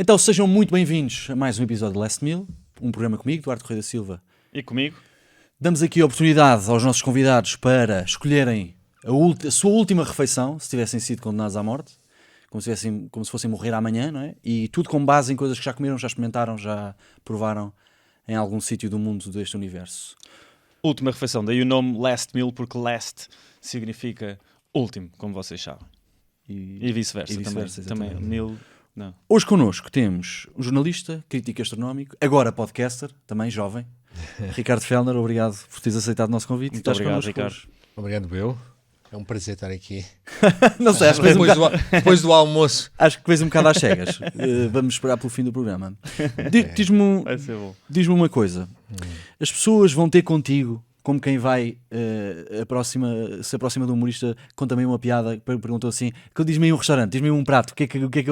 Então sejam muito bem-vindos a mais um episódio de Last Meal, um programa comigo, Duarte Correia da Silva. E comigo? Damos aqui a oportunidade aos nossos convidados para escolherem a sua última refeição, se tivessem sido condenados à morte, como se fossem morrer amanhã, não é? E tudo com base em coisas que já comeram, já experimentaram, já provaram em algum sítio do mundo deste universo. Última refeição, daí o nome Last Meal, porque last significa último, como vocês sabem. E vice-versa, também. Meal, não. Hoje connosco temos um jornalista, crítico gastronómico, agora podcaster, também jovem, Ricardo Fellner. Obrigado por teres aceitado o nosso convite. Muito obrigado, Ricardo. Hoje. Obrigado, eu. É um prazer estar aqui. Não sei, acho que depois do almoço. Acho que vês um bocado às cegas. Vamos esperar pelo fim do programa. Diz-me uma coisa. As pessoas vão ter contigo, como quem vai se aproxima de um humorista, conta também uma piada, perguntou assim, diz-me aí um restaurante, diz-me aí um prato,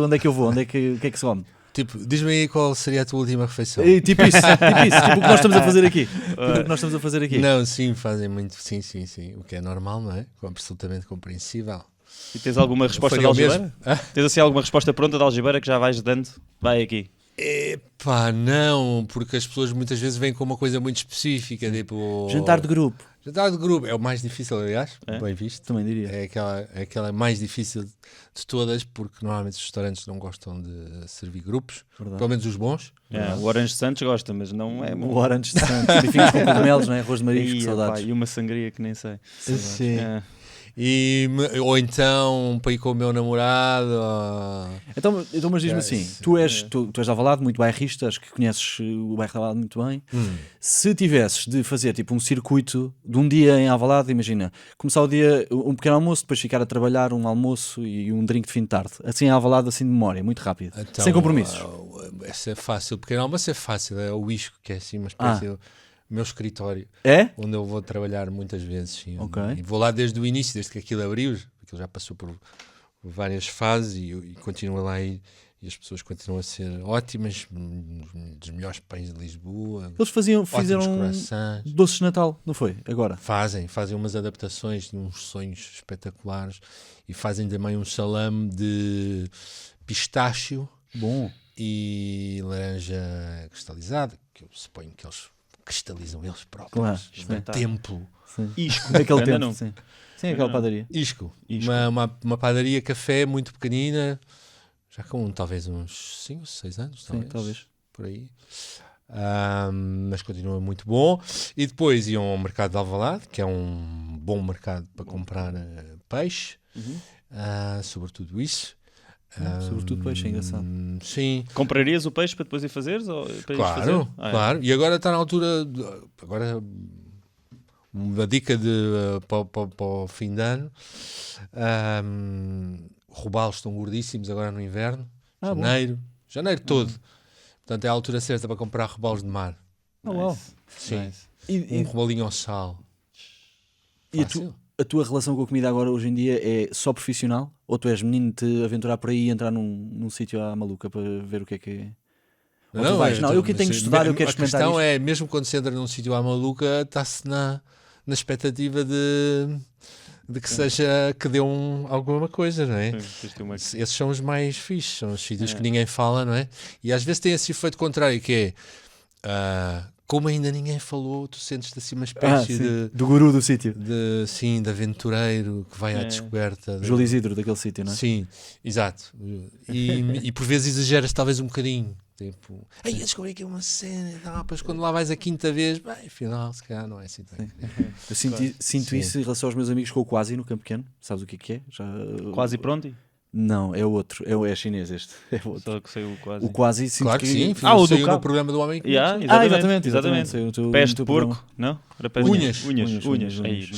onde é que eu vou, o que é que se come? Tipo, diz-me aí qual seria a tua última refeição. Tipo isso, tipo o que nós estamos a fazer aqui. Não, sim, fazem muito, sim, o que é normal, não é? Absolutamente compreensível. E tens alguma resposta de algibeira? Tens assim alguma resposta pronta de algibeira que já vais dando? Vai aqui. Epá, não, porque as pessoas muitas vezes vêm com uma coisa muito específica, tipo... Jantar de grupo. Jantar de grupo é o mais difícil, aliás, bem visto. Também diria. É aquela mais difícil de todas, porque normalmente os restaurantes não gostam de servir grupos, pelo menos os bons. O Orange Santos gosta, mas não é bom. O Orange Santos, bifinhos com cogumelos, não é? Arroz de marisco, que saudades. E uma sangria que nem sei. Sim. Ou então para ir com o meu namorado. Então mas diz-me assim, tu és de Alvalade, muito bairrista, acho que conheces o bairro de Alvalade muito bem. Se tivesses de fazer tipo um circuito de um dia em Alvalade, imagina, começar o dia, um pequeno almoço, depois ficar a trabalhar, um almoço e um drink de fim de tarde, assim em Alvalade, assim de memória, muito rápido, então, sem compromissos. Essa é fácil, o pequeno almoço é fácil, é o isco, que é assim uma espécie de meu escritório, onde eu vou trabalhar muitas vezes, sim. Okay. E vou lá desde o início, desde que aquilo abriu, aquilo já passou por várias fases e continua lá e as pessoas continuam a ser ótimas, dos melhores pães de Lisboa. Eles fizeram doces de Natal, não foi? Agora? Fazem umas adaptações de uns sonhos espetaculares e fazem também um salame de pistácio. Bom. E laranja cristalizada, que eu suponho que eles cristalizam eles próprios. Claro, templo. Isco. Daquele tempo, sim. Sim, aquela padaria. Isco. Uma padaria café muito pequenina, já com talvez uns 5 ou 6 anos, talvez. Por aí. Mas continua muito bom. E depois iam ao mercado de Alvalade, que é um bom mercado para comprar peixe, sobretudo isso. Sobretudo peixe, é engraçado. Sim. Comprarias o peixe para depois ir fazeres? Claro. E agora está na altura. Agora, uma dica para o fim de ano: robalos estão gordíssimos agora no inverno. Janeiro todo. Portanto, é a altura certa para comprar robalos de mar. Sim. Nice. Robalinho ao sal. E a tua relação com a comida agora hoje em dia é só profissional? Ou tu és menino de te aventurar por aí e entrar num sítio à maluca para ver o que é que é? Eu que tenho que estudar, eu quero experimentar. A questão é, mesmo quando se entra num sítio à maluca, está-se na expectativa de que seja, que dê alguma coisa, não é? Esses são os mais fixes, são os sítios que ninguém fala, não é? E às vezes tem esse efeito contrário, que é... como ainda ninguém falou, tu sentes-te assim uma espécie do guru do sítio. De aventureiro que vai à descoberta. Júlio Isidro daquele sítio, não é? Sim, exato. E por vezes exageras talvez um bocadinho. Tipo, eu descobri aqui uma cena, depois quando lá vais a quinta vez, afinal, se calhar não é assim. Eu sinto isso em relação aos meus amigos com o Quasi no Campo Pequeno. Sabes o que é? Quasi pronto? Não, é outro. É chinês este. É outro. Só que sei o Quasi. O Quasi, claro que sim. O do no programa do Homem. Exatamente. Pés de porco, não? Unhas. Aí,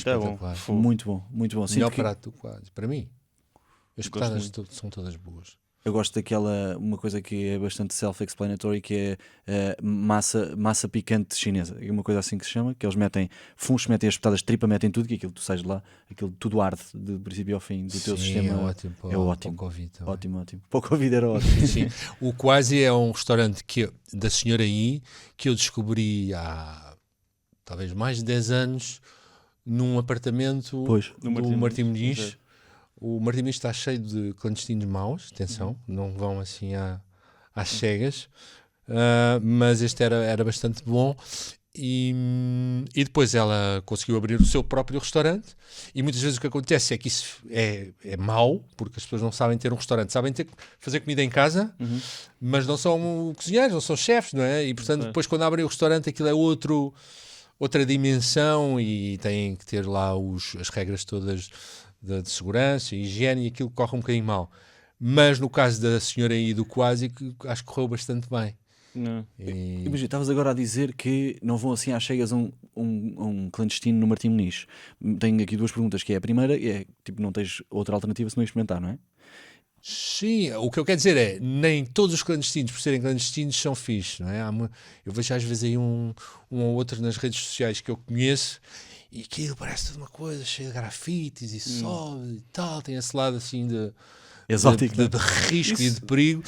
muito bom. Melhor prato do Quasi. Para mim, as patadas são todas boas. Eu gosto daquela, uma coisa que é bastante self-explanatory, que é massa picante chinesa. É uma coisa assim que se chama, que eles metem fungos, metem as patadas de tripa, metem tudo, que aquilo tu sais de lá, aquilo tudo arde de princípio ao fim do teu sistema. É ótimo. Para o Covid. Ótimo. Para o Covid era ótimo. Sim. O Quasi é um restaurante da senhora aí, que eu descobri há talvez mais de 10 anos, num apartamento do Martim Moniz. O Martim Moniz está cheio de clandestinos maus, atenção, não vão assim às cegas, mas este era bastante bom. E depois ela conseguiu abrir o seu próprio restaurante, e muitas vezes o que acontece é que isso é mau, porque as pessoas não sabem ter um restaurante, sabem fazer comida em casa, mas não são cozinheiros, não são chefes, não é? E portanto depois quando abrem o restaurante aquilo é outra dimensão, e têm que ter lá as regras todas de segurança e higiene, e aquilo corre um bocadinho mal. Mas no caso da senhora aí do Quasi, acho que correu bastante bem. Imagina, estavas agora a dizer que não vão assim às cegas a um clandestino no Martim Moniz. Tenho aqui 2 perguntas, que é a primeira é, tipo, não tens outra alternativa se não experimentar, não é? Sim, o que eu quero dizer é, nem todos os clandestinos, por serem clandestinos, são fixe, não é? Eu vejo às vezes aí um ou outro nas redes sociais que eu conheço, e aquilo parece tudo uma coisa cheia de grafites e sobe e tal, tem esse lado assim de exótico, de risco e de perigo,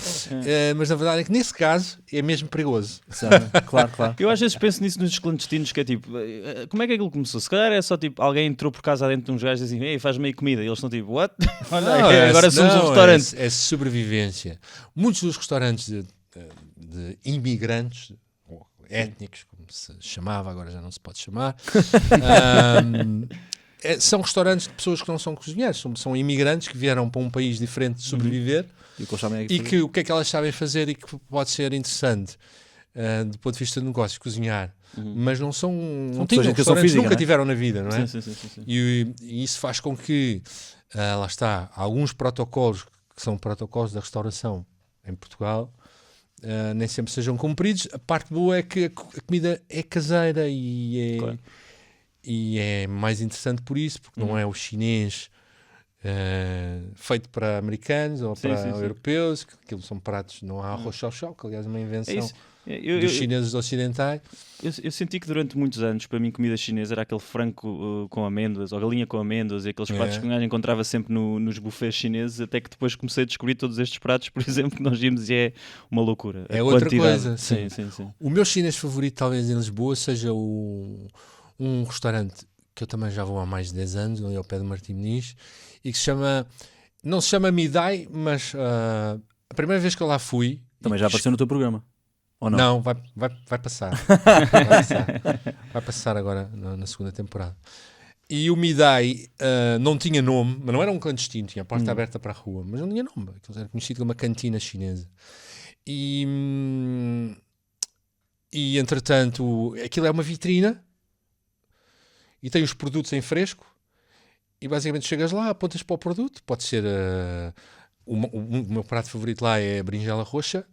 mas na verdade é que nesse caso é mesmo perigoso. Claro. Eu às vezes penso nisso nos clandestinos, que é tipo, como é que aquilo começou? Se calhar é só tipo, alguém entrou por casa dentro de uns gajos e assim, ei, faz meio comida, e eles estão tipo, what? Olha, agora somos um restaurante. É sobrevivência. Muitos dos restaurantes de imigrantes, ou étnicos, como se chamava, agora já não se pode chamar, são restaurantes de pessoas que não são cozinheiros, são imigrantes que vieram para um país diferente de sobreviver, e que o que é que elas sabem fazer e que pode ser interessante do ponto de vista de negócio, cozinhar, mas não tinham restaurantes, física, nunca tiveram na vida, não é? Sim. E isso faz com que, lá está, alguns protocolos que são protocolos da restauração em Portugal, nem sempre sejam cumpridos. A parte boa é que a comida é caseira e é mais interessante por isso, porque não é o chinês feito para americanos ou para europeus, que aquilo são pratos, não há arroz chow-chow, que aliás é uma invenção dos chineses ocidentais. Eu senti que durante muitos anos, para mim, comida chinesa era aquele frango com amêndoas, ou galinha com amêndoas, e aqueles pratos que eu encontrava sempre nos buffets chineses, até que depois comecei a descobrir todos estes pratos, por exemplo, que nós vimos, e é uma loucura. É outra coisa. Sim. O meu chinês favorito, talvez em Lisboa, seja um restaurante que eu também já vou há mais de 10 anos, ali ao pé do Martim Moniz, e que não se chama Midai, mas a primeira vez que eu lá fui... Também já apareceu no teu programa, ou não? Não, vai passar. Vai passar agora na segunda temporada. E o Midai não tinha nome, mas não era um clandestino, tinha a porta aberta para a rua, mas não tinha nome, aquilo era conhecido como uma cantina chinesa. E entretanto, aquilo é uma vitrina, e tem os produtos em fresco, e basicamente chegas lá, apontas para o produto, pode ser o meu prato favorito lá é a berinjela roxa,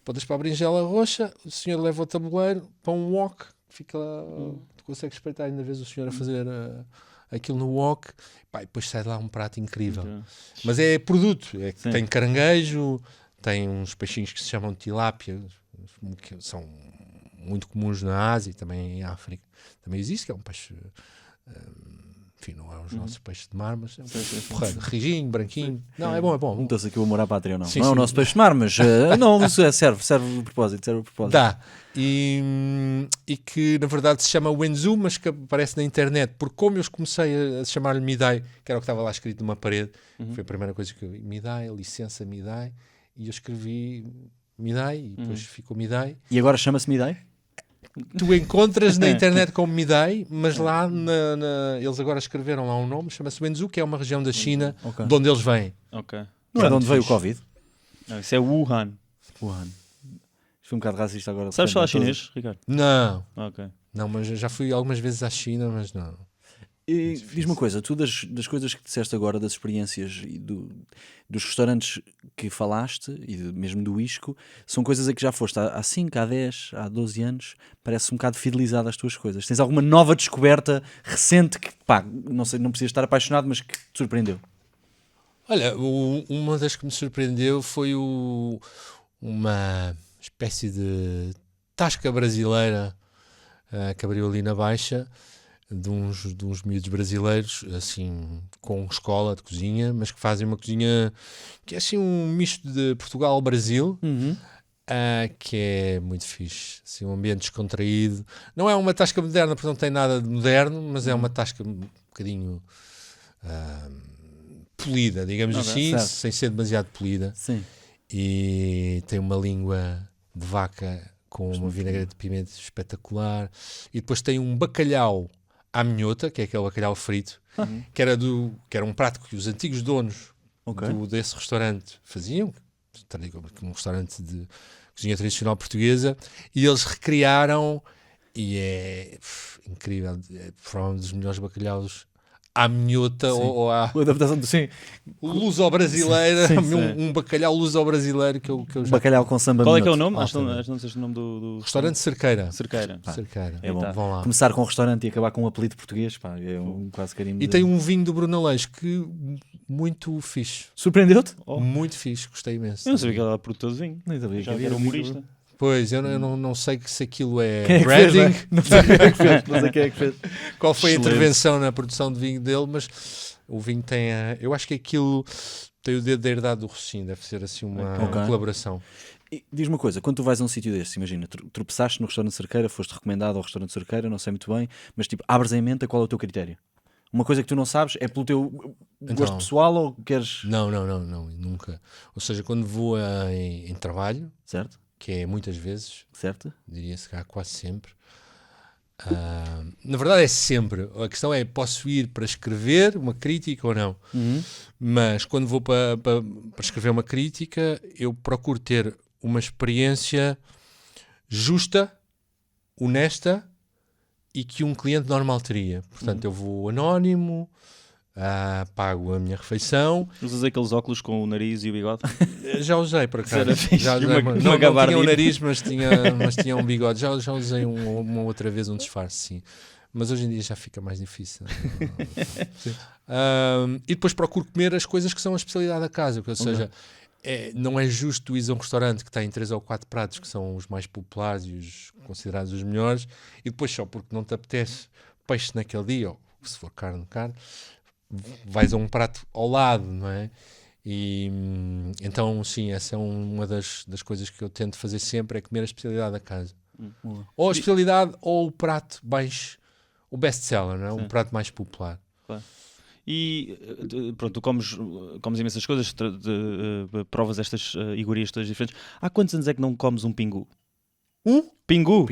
apontas para a berinjela roxa, o senhor leva o tabuleiro para um wok, fica lá, tu consegues espreitar ainda vez o senhor a fazer aquilo no wok, e depois sai de lá um prato incrível. Mas é produto, tem caranguejo, tem uns peixinhos que se chamam de tilápia, que são muito comuns na Ásia e também em África. Também existe, que é um peixe, enfim, não é os nossos peixes de mar, mas é um peixe porreiro, rijinho, branquinho. Não, é bom. Perguntou-se aqui o amor à pátria ou não. Não é o nosso peixe de mar, mas não, isso serve o propósito. Dá. E que na verdade se chama Wenzhou, mas que aparece na internet, porque como eu comecei a chamar-lhe Midai, que era o que estava lá escrito numa parede, foi a primeira coisa que eu vi, Midai, licença Midai, e eu escrevi Midai, e depois ficou Midai. E agora chama-se Midai? Tu encontras na internet como Midai, mas lá eles agora escreveram lá um nome, chama-se Wenzhou, que é uma região da China de onde eles vêm. Não é de onde veio o Covid? Não, isso é Wuhan. Foi um bocado racista agora. Sabes falar chinês, Ricardo? Não. Não, mas já fui algumas vezes à China, mas não. E diz-me uma coisa, tu das coisas que disseste agora, das experiências e dos restaurantes que falaste, e mesmo do Isco, são coisas a que já foste há 5, há 10, há 12 anos, parece um bocado fidelizado às tuas coisas. Tens alguma nova descoberta recente que, não sei, não precisas estar apaixonado, mas que te surpreendeu? Olha, uma das que me surpreendeu foi uma espécie de tasca brasileira que abriu ali na Baixa, de uns miúdos brasileiros, assim, com escola de cozinha, mas que fazem uma cozinha que é assim um misto de Portugal-Brasil, que é muito fixe, assim, um ambiente descontraído. Não é uma tasca moderna, porque não tem nada de moderno, mas é uma tasca um bocadinho polida, digamos assim, sem ser demasiado polida. Sim. e tem uma língua de vaca com uma vinagrete de pimenta espetacular, e depois tem um bacalhau à minhota, que é aquele bacalhau frito, que era um prato que os antigos donos desse restaurante faziam, um restaurante de cozinha tradicional portuguesa, e eles recriaram, e é incrível, é provavelmente um dos melhores bacalhaus à minhota ou à adaptação luso-brasileira, um bacalhau luso-brasileiro que eu já... Bacalhau com samba. Qual é que é o nome? Acho que não sei o nome do... Restaurante Cerqueira. Cerqueira. É bom. Vão lá. Começar com um restaurante e acabar com um apelido português, pá, é quase carimbo. E tem um vinho do Bruno Aleixo que muito fixe. Surpreendeu-te? Muito fixe, gostei imenso. Eu não sabia que ele era produtor de vinho. Nem sabia Já era humorista. Pois, eu não sei se aquilo é quem branding. Não sei quem é que fez. Não sei quem é que fez. Qual foi a intervenção na produção de vinho dele, mas o vinho tem eu acho que aquilo tem o dedo da herdade do Rocinho, deve ser assim uma colaboração. E diz-me uma coisa, quando tu vais a um sítio desse, imagina, tropeçaste no restaurante Cerqueira, foste recomendado ao restaurante Cerqueira, não sei muito bem, mas tipo, abres em mente qual é o teu critério? Uma coisa que tu não sabes é pelo teu gosto pessoal ou queres... Não, nunca. Ou seja, quando vou em trabalho, certo? Que é muitas vezes, certo? Diria-se cá quase sempre. Na verdade é sempre. A questão é, posso ir para escrever uma crítica ou não? Mas quando vou para escrever uma crítica, eu procuro ter uma experiência justa, honesta e que um cliente normal teria. Portanto, eu vou anónimo, pago a minha refeição. Usas aqueles óculos com o nariz e o bigode? Já usei para cá. Já usei, não tinha um nariz, mas tinha um bigode. Já usei uma outra vez um disfarce, sim. Mas hoje em dia já fica mais difícil. E depois procuro comer as coisas que são a especialidade da casa. Ou seja, não é justo ir a um restaurante que tem 3 ou 4 pratos que são os mais populares e os considerados os melhores, e depois só porque não te apetece peixe naquele dia, ou se for carne, vais a um prato ao lado, não é? E então, sim, essa é uma das coisas que eu tento fazer sempre, é comer a especialidade da casa. Ou a especialidade ou o prato mais, o best-seller, não é? O prato mais popular. Claro. E pronto, tu comes imensas coisas, provas estas iguarias todas diferentes. Há quantos anos é que não comes um pingu? Pingu?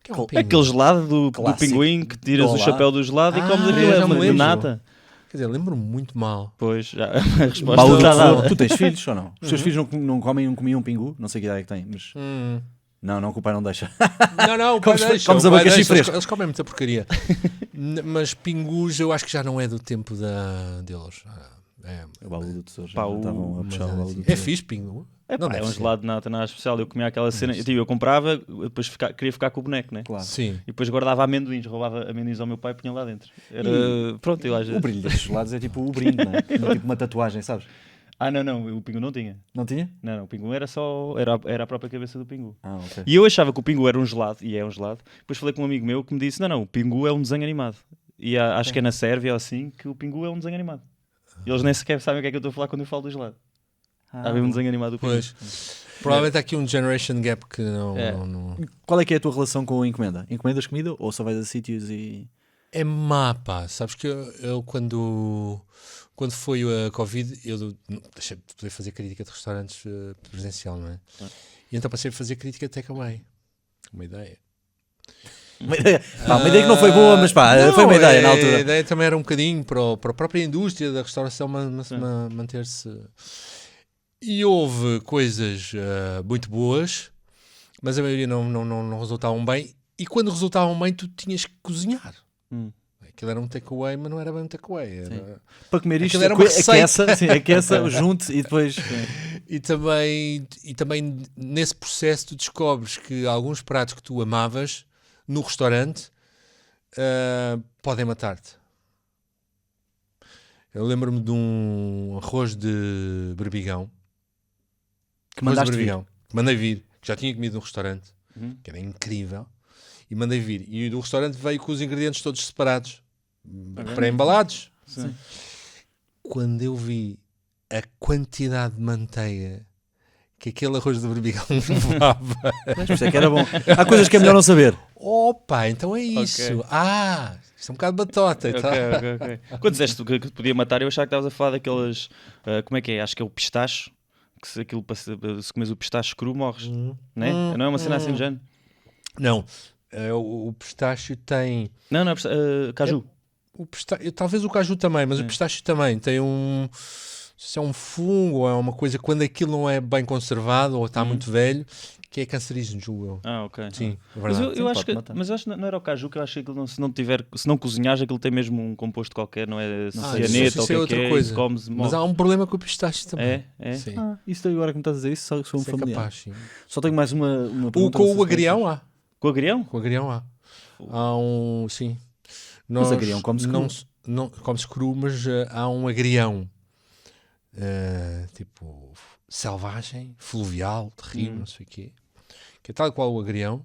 Que é um pingu? Aquele gelado do pinguim que tiras o chapéu do gelado e comes aquilo de nata. Quer dizer, lembro-me muito mal. Pois, já a resposta está dada. Tu tens filhos ou não? Os teus filhos não comiam pingu? Não sei que idade é que têm, mas... Não, o pai não deixa. Não, o pai deixa. Comes abacaxi fresco. Eles comem muita porcaria. Mas pingus eu acho que já não é do tempo deles. O baú do tesouro. Estavam a puxar o baú do tesouro. É fixe, pingu. É um gelado de nata nada especial. Eu comia aquela cena, eu comprava, depois queria ficar com o boneco, né? Claro. Sim. E depois guardava amendoins, roubava amendoins ao meu pai e punha lá dentro. Pronto, o brilho destes gelados é tipo o brinde, não é? Não é tipo uma tatuagem, sabes? Não, o pingu não tinha. Não tinha? Não, o pingu era a própria cabeça do pingu. Ok. E eu achava que o pingu era um gelado, e é um gelado. Depois falei com um amigo meu que me disse, não, o pingu é um desenho animado. E acho que é na Sérvia ou assim, que o pingu é um desenho animado. E eles nem sequer sabem o que é que eu estou a falar quando eu falo do gelado. Há bem um desenho animado do pingu. Pois. Provavelmente há aqui um generation gap que não... Qual é que é a tua relação com a encomenda? Encomendas comida ou só vais a sítios e... É má, pá. Sabes que eu quando foi a Covid, eu deixei de poder fazer crítica de restaurantes presencial, não é? E então passei a fazer crítica de takeaway. Uma ideia. Uma ideia que não foi boa, mas foi uma ideia na altura. A ideia também era um bocadinho para a própria indústria da restauração manter-se... E houve coisas muito boas, mas a maioria não resultavam bem. E quando resultavam bem, tu tinhas que cozinhar. Aquilo era um takeaway, mas não era bem um takeaway. Para comer isto, era uma aqueça, junte e depois... E também nesse processo tu descobres que alguns pratos que tu amavas no restaurante podem matar-te. Eu lembro-me de um arroz de berbigão. Que mandaste vir. Mandei vir, que já tinha comido no restaurante, que era incrível, e mandei vir. E do restaurante veio com os ingredientes todos separados, pré-embalados. Sim. Quando eu vi a quantidade de manteiga que aquele arroz de berbigão levava... Mas por isso é que era bom. Há coisas que é melhor não saber. Opa, então é isso. Okay. Isto é um bocado batota. Okay. Quando disseste que podia matar, eu achava que estavas a falar daquelas... como é que é? Acho que é o pistache. que se comes o pistache cru morres, né? Não é uma cena assim do género? Não, o pistache tem... Não é caju. Talvez o caju também, mas o pistache também tem um... Se é um fungo ou é uma coisa, quando aquilo não é bem conservado ou está muito velho, que é cancerígeno, julgo eu. Ok. Sim, é mas verdade. eu acho que não era o caju, que eu acho que aquilo se não cozinhares, aquilo tem mesmo um composto qualquer, não é cianeto ou o que é outra coisa. Mas há um problema com o pistache também. Sim. Isso agora que me estás a dizer, isso sou um familiar. Capaz, sim. Só tenho mais uma pergunta. Com o agrião há. Com o agrião? Com o agrião há. Há um... Sim. Mas agrião come-se cru. Não come-se cru, mas há um agrião. Tipo selvagem, fluvial, de rio, não sei o quê, que é tal qual o agrião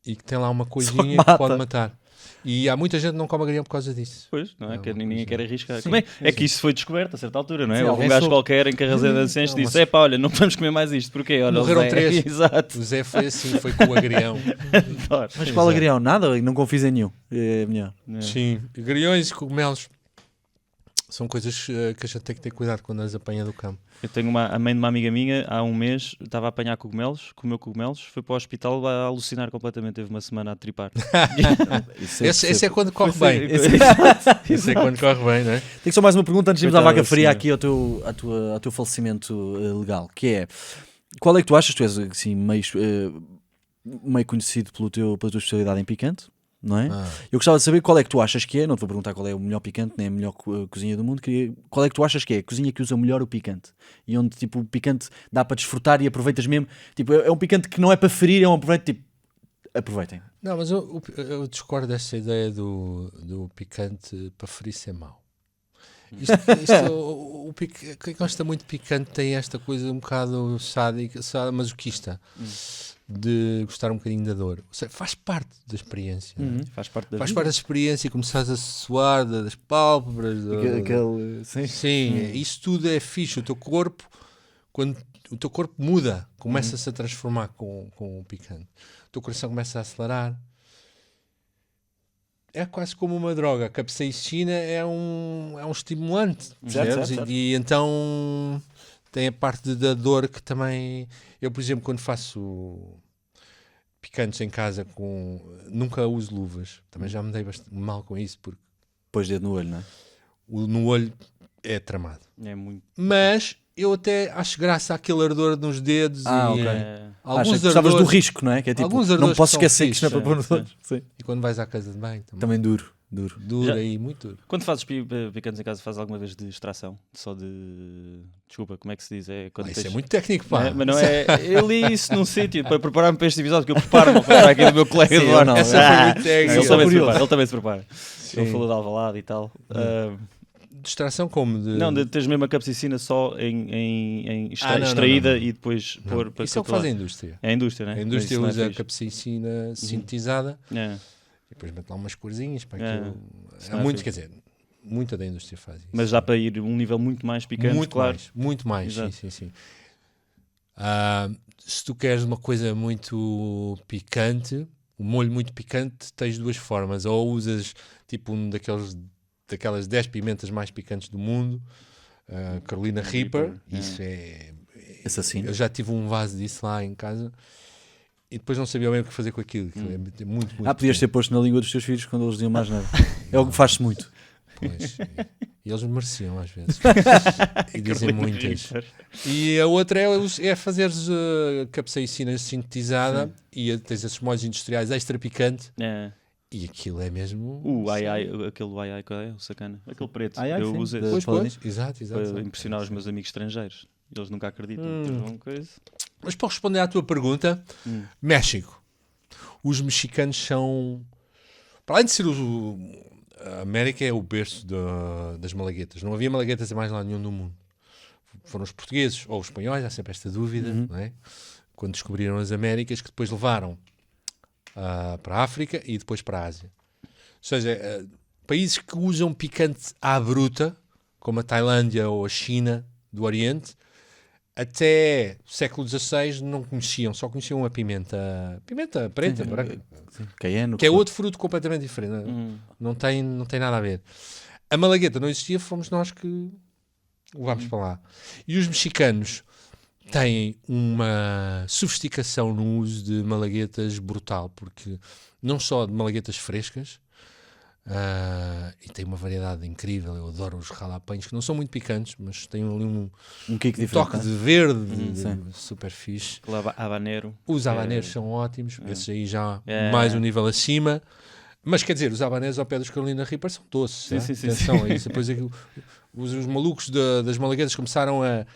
e que tem lá uma coisinha que pode matar. E há muita gente que não come agrião por causa disso. Pois, não é? Que ninguém quer arriscar. Sim, é que isso foi descoberto a certa altura, não é? Sim, Houve um gajo qualquer em Carrasqueira de Ascenso disse: olha, não vamos comer mais isto. Porquê? Olha, morreram 3. Exato. O Zé foi assim, foi com o agrião. Mas qual agrião? Nada? Não confies em nenhum. É melhor. Sim, agriões e cogumelos são coisas que a gente tem que ter cuidado quando as apanha do campo. Eu tenho a mãe de uma amiga minha, há um mês, estava a apanhar cogumelos, comeu cogumelos, foi para o hospital a alucinar completamente, teve uma semana a tripar. Esse é quando corre bem. Esse é quando corre bem, não é? Tenho só mais uma pergunta antes de irmos à vaca fria aqui ao teu falecimento legal, que é, qual é que tu achas, tu és assim, meio conhecido pela tua especialidade em picante, não é? Eu gostava de saber qual é que tu achas que é, não te vou perguntar qual é o melhor picante, nem a melhor cozinha do mundo, qual é que tu achas que é a cozinha que usa melhor o picante e onde tipo o picante dá para desfrutar e aproveitas mesmo, tipo, é um picante que não é para ferir, é um aproveito, tipo, aproveitem. Não, mas eu discordo dessa ideia do picante para ferir ser mau. Quem gosta muito de picante tem esta coisa um bocado sádica, masoquista, de gostar um bocadinho da dor. Ou seja, faz parte da experiência. Faz parte da experiência, começares a suar das pálpebras. Sim, isso tudo é fixe. O teu corpo, quando o teu corpo muda, começa-se a transformar com o picante. O teu coração começa a acelerar. É quase como uma droga. A capsaicina é um estimulante, percebes? Certo. E então tem a parte da dor que também... Eu, por exemplo, quando faço picantes em casa, nunca uso luvas. Também já me dei bastante mal com isso, porque... Pões dedo no olho, não é? No olho é tramado. É muito... Mas eu até acho graça àquele ardor nos dedos. Alguns gostavas do risco, não é? Que é tipo, não posso esquecer que isto não é para pôr nos olhos. E quando vais à casa de banho também duro. Muito duro. Quando fazes picantes em casa, fazes alguma vez de extração? Só de... Desculpa, como é que se diz? Isso é muito técnico, pá. Mas não é... Eu li isso num sítio para preparar-me para este episódio, que eu preparo-me para aqui do meu colega Eduardo. Essa foi muito técnica. Ele também se prepara. Ele falou de Alvalade e tal. Distração como? Não, de teres mesmo a capsaicina só extraída e depois pôr para... Isso é o que faz a indústria. É a indústria, né? A indústria usa a capsaicina sintetizada e depois mete lá umas corzinhas para aquilo. Há muitos, quer dizer, muita da indústria faz isso. Mas dá para ir um nível muito mais picante, muito mais, sim. Se tu queres uma coisa muito picante, um molho muito picante, tens duas formas. Ou usas tipo daquelas 10 pimentas mais picantes do mundo, Carolina Reaper, isso é assassino. Eu já tive um vaso disso lá em casa e depois não sabia bem o que fazer com aquilo. É muito podias ter posto na língua dos teus filhos quando eles diziam mais nada. É o que faz-se muito. Pois, e eles mereciam às vezes. E dizem muitas. E a outra é fazeres capsaicina sintetizada e tens esses molhos industriais extra picante. E aquilo é mesmo... Aquele ai, qual é? O sacana. Aquele preto. Eu uso esse. Pois. Exato. Para impressionar os meus amigos estrangeiros. Eles nunca acreditam. Mas para responder à tua pergunta, México. Os mexicanos são... Para além de ser a América é o berço das malaguetas. Não havia malaguetas em mais lado nenhum do mundo. Foram os portugueses ou os espanhóis, há sempre esta dúvida, não é? Quando descobriram as Américas, que depois levaram para a África e depois para a Ásia. Ou seja, países que usam picante à bruta, como a Tailândia ou a China do Oriente, até o século XVI não conheciam, só conheciam a pimenta preta, branca, que é outro fruto completamente diferente. Não tem nada a ver. A malagueta não existia, fomos nós que levámos para lá. E os mexicanos têm uma sofisticação no uso de malaguetas brutal, porque não só de malaguetas frescas, e tem uma variedade incrível. Eu adoro os jalapeños, que não são muito picantes, mas têm ali um toque de verde super fixe. Habanero. Os habaneros são ótimos, esses aí já mais um nível acima. Mas quer dizer, os habaneros ao pé dos Carolina Reaper são doces. Atenção a isso. Depois os malucos das malaguetas começaram a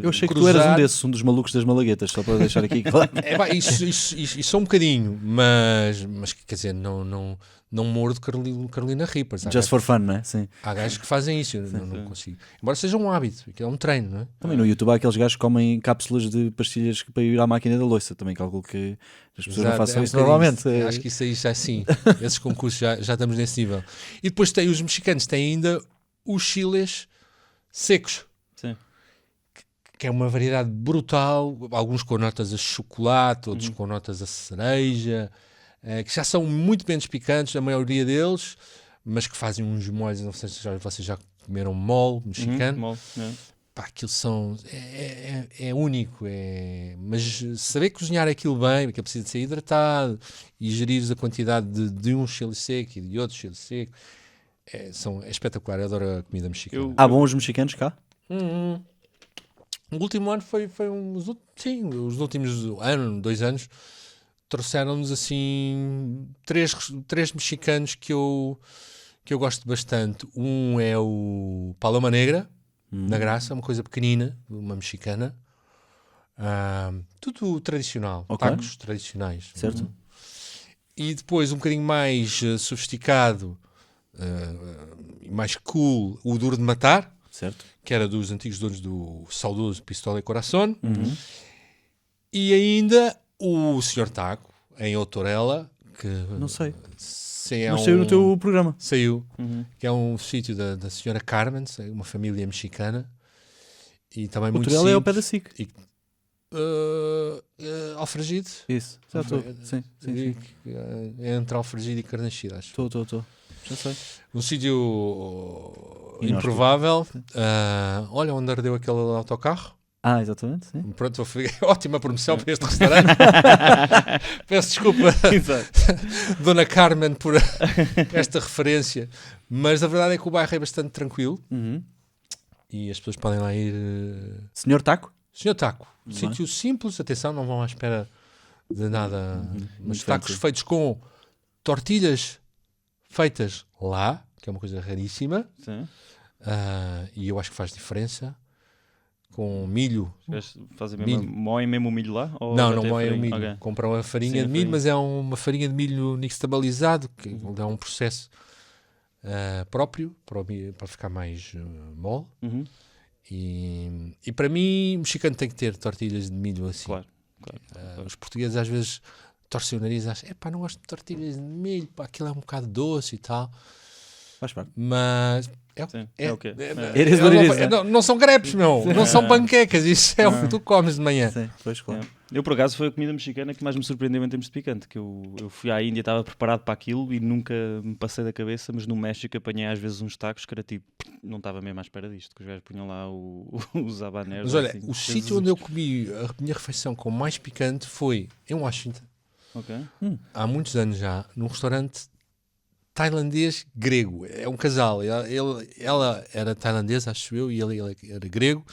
eu achei que tu eras um dos malucos das malaguetas, só para deixar aqui claro. Isso sou um bocadinho, mas quer dizer, não mordo Carolina Reapers. Just for fun, não é? Sim. Há gajos que fazem isso, eu não consigo. Embora seja um hábito, que é um treino, não é? Também no YouTube há aqueles gajos que comem cápsulas de pastilhas para ir à máquina da louça. Também calculo que as pessoas não façam isso normalmente. Acho que isso aí já sim. Esses concursos já estamos nesse nível. E depois tem os mexicanos, têm ainda os chiles secos. Sim. Que é uma variedade brutal, alguns com notas a chocolate, outros com notas a cereja, que já são muito menos picantes, a maioria deles, mas que fazem uns molhos. Não sei se vocês já comeram mole mexicano. Mole, Pá, aquilo é único, mas saber cozinhar aquilo bem, porque precisa de ser hidratado e gerir a quantidade de um chile seco e de outro chile seco, é espetacular. Eu adoro a comida mexicana. Há bons mexicanos cá? O último ano foi os últimos 2 anos trouxeram-nos assim três mexicanos que eu gosto bastante. Um é o Paloma Negra, na Graça, uma coisa pequenina, uma mexicana, tudo tradicional, tacos tradicionais, certo? E depois um bocadinho mais sofisticado e mais cool, o Duro de Matar, certo? Que era dos antigos donos do saudoso Pistola e Coração. E ainda o Sr. Taco, em Outorela, que não sei. Mas saiu no teu programa. Saiu, que é um sítio da Sra. Carmen, uma família mexicana. E também muito Outorela é ao pé da SIC. Alfragide. Isso, já estou. Sim. Entre Alfragide e Carnachide, acho. Estou. Já sei. Um sítio improvável. Olha onde ardeu aquele autocarro. Exatamente, sim. Pronto, foi ótima promoção para este restaurante. Peço desculpa, Dona Carmen, por esta referência. Mas a verdade é que o bairro é bastante tranquilo. E as pessoas podem lá ir. Senhor Taco? Senhor Taco. Sítio simples, atenção, não vão à espera de nada. Mas tacos feitos com tortilhas feitas lá, que é uma coisa raríssima. Sim. E eu acho que faz diferença. Com milho. Fazem moem mesmo o milho lá? Ou não moem o milho. Okay. Compram a farinha de milho, mas é uma farinha de milho nixtamalizado, que dá um processo próprio para ficar mais mole. E para mim, o mexicano tem que ter tortilhas de milho assim. Claro. Os portugueses às vezes torcem o nariz e acham, não gosto de tortilhas de milho, pá, aquilo é um bocado doce e tal. Faz parte. Mas é o quê? Não são crepes, meu. Não são panquecas. Isso é o que tu comes de manhã. Sim, pois, claro. Eu, por acaso, foi a comida mexicana que mais me surpreendeu em termos de picante. Que eu fui à Índia, estava preparado para aquilo e nunca me passei da cabeça, mas no México apanhei às vezes uns tacos que era tipo, não estava mesmo à espera disto, que os gajos punham lá os habaneros. Mas olha, assim, o sítio onde eu comi a minha refeição com mais picante foi em Washington. Há muitos anos já, num restaurante tailandês grego. É um casal. Ela era tailandesa, acho eu, e ele era grego.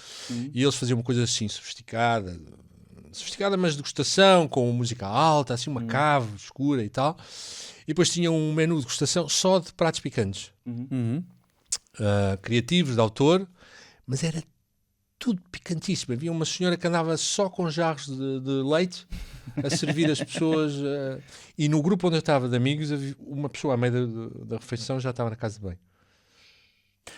E eles faziam uma coisa assim, sofisticada, mas degustação, com música alta, assim, uma cave escura e tal. E depois tinha um menu de degustação só de pratos picantes. Criativos, de autor, mas era tudo picantíssimo. Havia uma senhora que andava só com jarros de leite a servir as pessoas, e no grupo onde eu estava de amigos, havia uma pessoa à meio da refeição já estava na casa de banho.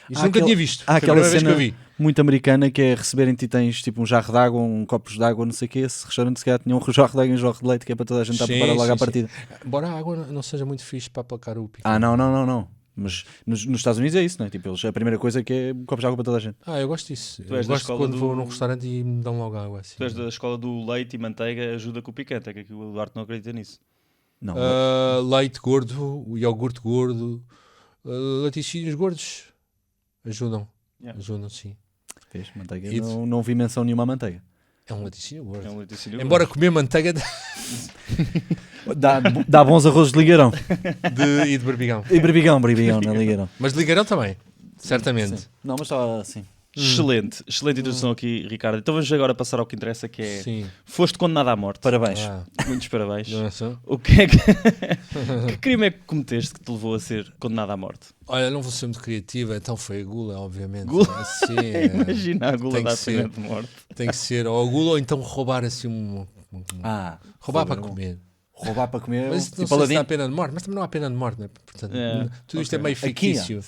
Isso nunca tinha visto. Há aquela cena muito americana que é receberem-te e tens tipo um jarro de água, um copo de água, não sei o que. Esse restaurante se calhar tinha um jarro de água e um jarro de leite, que é para toda a gente estar preparada logo à partida. Embora a água não seja muito fixe para aplacar o picante. Não. Mas nos Estados Unidos é isso, não é? Tipo, a primeira coisa que é um copo de água para toda a gente. Eu gosto disso. Eu gosto quando vou num restaurante e me dão logo água. Assim. Tu és da escola do leite e manteiga ajuda com o picante. É que aqui o Eduardo não acredita nisso. Não. Leite gordo, o iogurte gordo, laticínios gordos ajudam. Ajudam, sim. Manteiga. Não vi menção nenhuma à manteiga. É um laticínio gordo. Embora comer manteiga dá bons arrozes de ligueirão. E de berbigão. E berbigão na ligueirão. Mas de ligueirão também, certamente. Sim. Não, mas estava assim. Excelente introdução aqui, Ricardo. Então vamos agora passar ao que interessa, que é... Sim. Foste condenado à morte. Parabéns. Muitos parabéns. Nossa. O que é que... que crime é que cometeste que te levou a ser condenado à morte? Olha, não vou ser muito criativa, então foi a gula, obviamente. Gula? Sim, Imagina a gula da pena de morte. Tem que ser ou a gula ou então roubar assim roubar para comer. Roubar para comer. Mas não sei se dá pena de morte, mas também não há pena de morte, né? Portanto, tudo isto é meio fictício.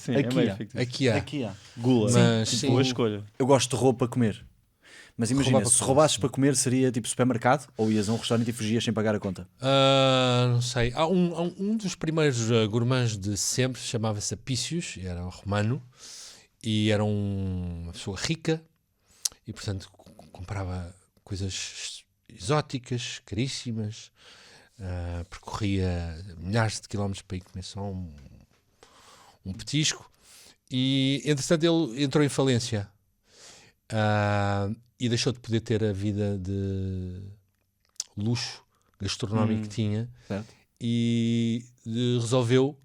Aqui há. Gula. Mas boa escolha. Eu gosto de roupa para comer. Mas imagina, se roubasses para comer seria tipo supermercado ou ias a um restaurante e fugias sem pagar a conta? Não sei. Há um dos primeiros gourmands de sempre, chamava-se Apicius, era um romano e era uma pessoa rica e portanto comprava coisas exóticas, caríssimas. Percorria milhares de quilómetros para ir comer só um petisco e entretanto ele entrou em falência e deixou de poder ter a vida de luxo gastronómico que tinha, certo. E resolveu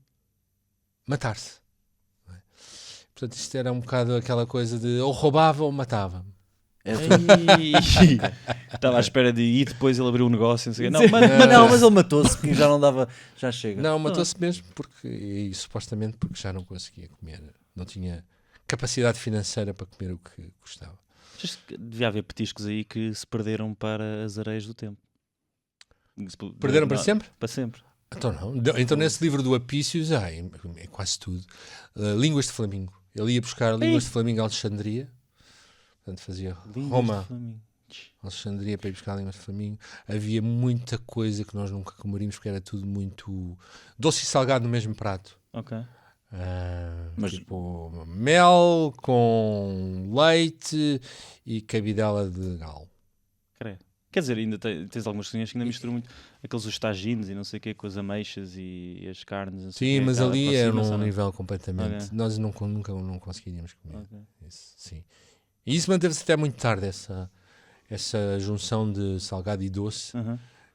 matar-se. Portanto isto era um bocado aquela coisa de ou roubava ou matava. Estava à espera de ir, depois ele abriu um negócio. Não, sei. Mas ele matou-se porque já não dava, já chega. Não, matou-se mesmo e supostamente porque já não conseguia comer, não tinha capacidade financeira para comer o que gostava. Devia haver petiscos aí que se perderam para as areias do tempo. Perderam para sempre? Para sempre. Então não. Então nesse livro do Apicius é quase tudo. Línguas de Flamingo. Ele ia buscar línguas de Flamingo a Alexandria. Portanto, fazia Roma, Alexandria para ir buscar línguas de Flamingo. Havia muita coisa que nós nunca comeríamos porque era tudo muito doce e salgado no mesmo prato. Ok. Mas tipo mel com leite e cabidela de galo. Quer dizer, ainda tens algumas cozinhas que ainda misturam muito aqueles os tagines e não sei o que com as ameixas e as carnes. Sim, mas ali é num nível completamente. Okay. Nós nunca não conseguiríamos comer. Okay. Isso, sim. E isso manteve-se até muito tarde, essa junção de salgado e doce,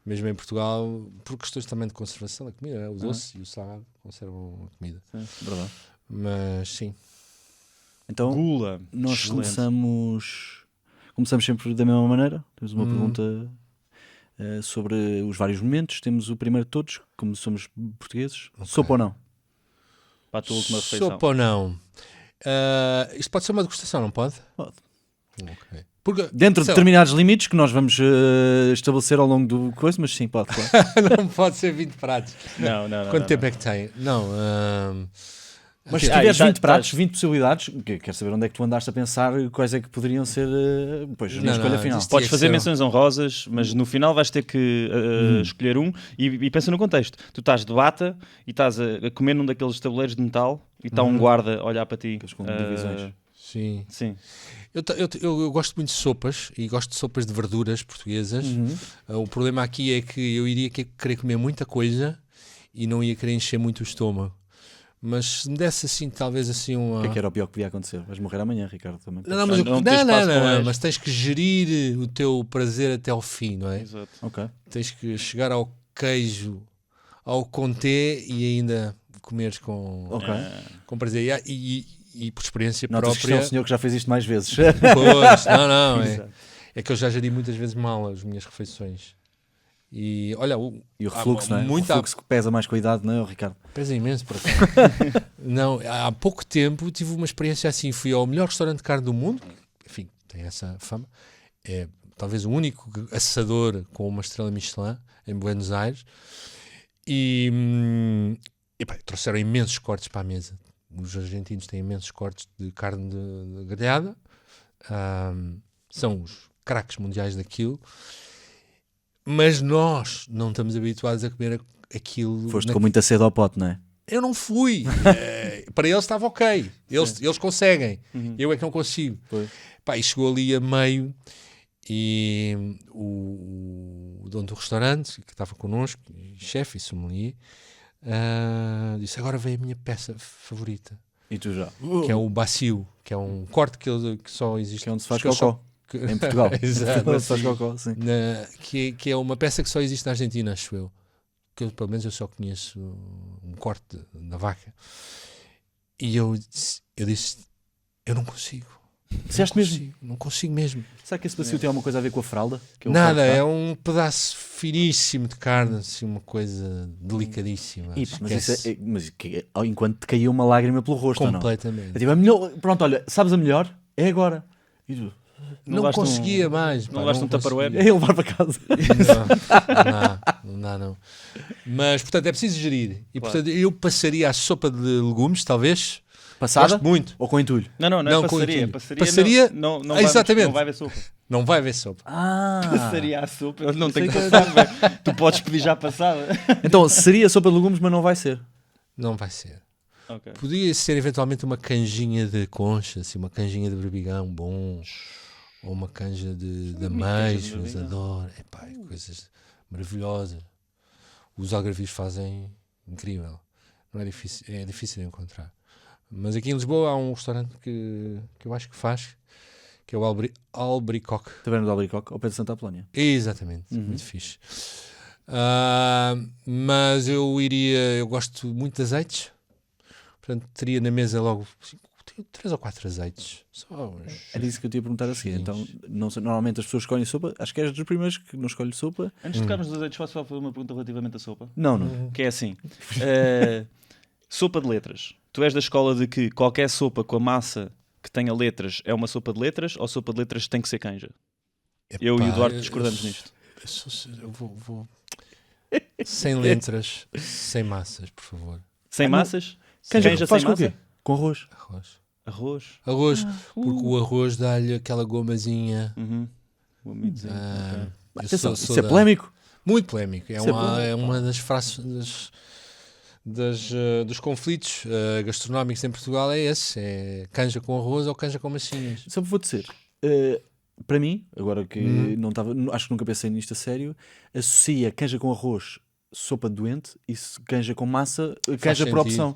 mesmo em Portugal, por questões também de conservação da comida, o doce e o salgado conservam a comida. Sim, verdade. Mas sim. Então, gula. Nós começamos sempre da mesma maneira. Temos uma pergunta sobre os vários momentos. Temos o primeiro de todos, como somos portugueses. Okay. Sopa ou não? Para a tua última refeição. Sopa ou não? Isto pode ser uma degustação, não pode? Pode. Okay. Porque, dentro de determinados limites que nós vamos estabelecer ao longo do coisa, mas sim, pode. Não pode ser 20 pratos. Não. Quanto tempo é que tem? Não. Mas se tiveres 20 pratos, 20 possibilidades, quero saber onde é que tu andaste a pensar quais é que poderiam ser na escolha final. Podes fazer menções honrosas, mas no final vais ter que escolher um e pensa no contexto. Tu estás de bata e estás a comer num daqueles tabuleiros de metal e está um guarda a olhar para ti. Com divisões. Sim. Eu gosto muito de sopas e gosto de sopas de verduras portuguesas. O problema aqui é que eu iria querer comer muita coisa e não ia querer encher muito o estômago. Mas se me desse assim, talvez assim uma... O que é que era o pior que podia acontecer? Vais morrer amanhã, Ricardo, também. Não, mas tens que gerir o teu prazer até ao fim, não é? Exato. Okay. Tens que chegar ao queijo, ao conté e ainda comeres com prazer. E por experiência própria... Que é um senhor que já fez isto mais vezes. Pois, não. É que eu já geri muitas vezes mal as minhas refeições. E olha, o refluxo, não é? O refluxo que pesa mais com a idade, não é, Ricardo? Pesa imenso, por acaso. Não, há pouco tempo tive uma experiência assim. Fui ao melhor restaurante de carne do mundo, enfim, tem essa fama. É talvez o único assador com uma estrela Michelin em Buenos Aires. E trouxeram imensos cortes para a mesa. Os argentinos têm imensos cortes de carne de grelhada. São os craques mundiais daquilo. Mas nós não estamos habituados a comer aquilo. Foste com muita sede ao pote, não é? Eu não fui. Para eles estava ok. Eles conseguem. Eu é que não consigo. E chegou ali a meio e o dono do restaurante, que estava connosco, chefe e sommelier, disse: agora vem a minha peça favorita. E tu já? que é o bacio, que é um corte que só existe. Que é onde se faz que eles cocó. Em Portugal. Exato. Onde se faz cocó, sim. Que é uma peça que só existe na Argentina, acho eu. Que pelo menos eu só conheço um corte da vaca. E eu disse, eu não consigo. Disseste mesmo? Não consigo mesmo. Será que esse bacio tem alguma coisa a ver com a fralda? Que Nada, corte, é um pedaço finíssimo de carne, assim, uma coisa delicadíssima. Mas enquanto te caiu uma lágrima pelo rosto, completamente. Não? É tipo, a melhor, pronto, olha, sabes a melhor? É agora. E tu, não conseguia mais. Não levaste um Tupperware? é ele levar para casa. Não. Mas, portanto, é preciso gerir. E, Claro. portanto, eu passaria à sopa de legumes, talvez. Passada? Gosto muito. Ou com entulho? Não Não, é com passaria. entulho. Passaria, Passaria, não exatamente. Não vai haver sopa. Não vai haver sopa. Passaria a sopa. Eu não tenho que passar, velho. Tu podes pedir já passada. Então, seria sopa de legumes, mas não vai ser. Não vai ser. Ok. Podia ser eventualmente uma canjinha de concha, assim, uma canjinha de berbigão bom, ou uma canja de ameixas, adoro. Epá, coisas maravilhosas. Os algarvios fazem incrível. Não é difícil, é difícil de encontrar. Mas aqui em Lisboa há um restaurante que eu acho que faz, que é o Albricoque. Taverna do Albricoque, ao pé de Santa Apolónia. Exatamente, muito fixe. Mas eu gosto muito de azeites. Portanto, teria na mesa logo 3 ou 4 azeites. Só Era isso que eu te ia perguntar a seguir. Então, não sei, normalmente as pessoas escolhem sopa. Acho que és dos primeiros que não escolhe sopa. Antes de tocarmos nos azeites, posso só fazer uma pergunta relativamente à sopa? Não. Que é assim. Sopa de letras. Tu és da escola de que qualquer sopa com a massa que tenha letras é uma sopa de letras, ou sopa de letras tem que ser canja? Eu e o Duarte discordamos nisto. Eu vou... Sem letras, sem massas, por favor. Sem massas? Canja sem com o quê? massa? Com arroz. Arroz? Porque o arroz dá-lhe aquela gomazinha. O amidozinho. Ok. Atenção, isso é polémico. Muito polémico. Isso é polémico. É uma das frases dos conflitos gastronómicos em Portugal, é esse. É canja com arroz ou canja com massinhas. Só vou dizer, para mim, agora que não estava, acho que nunca pensei nisto a sério, associa canja com arroz, sopa de doente, e canja com massa, canja por opção.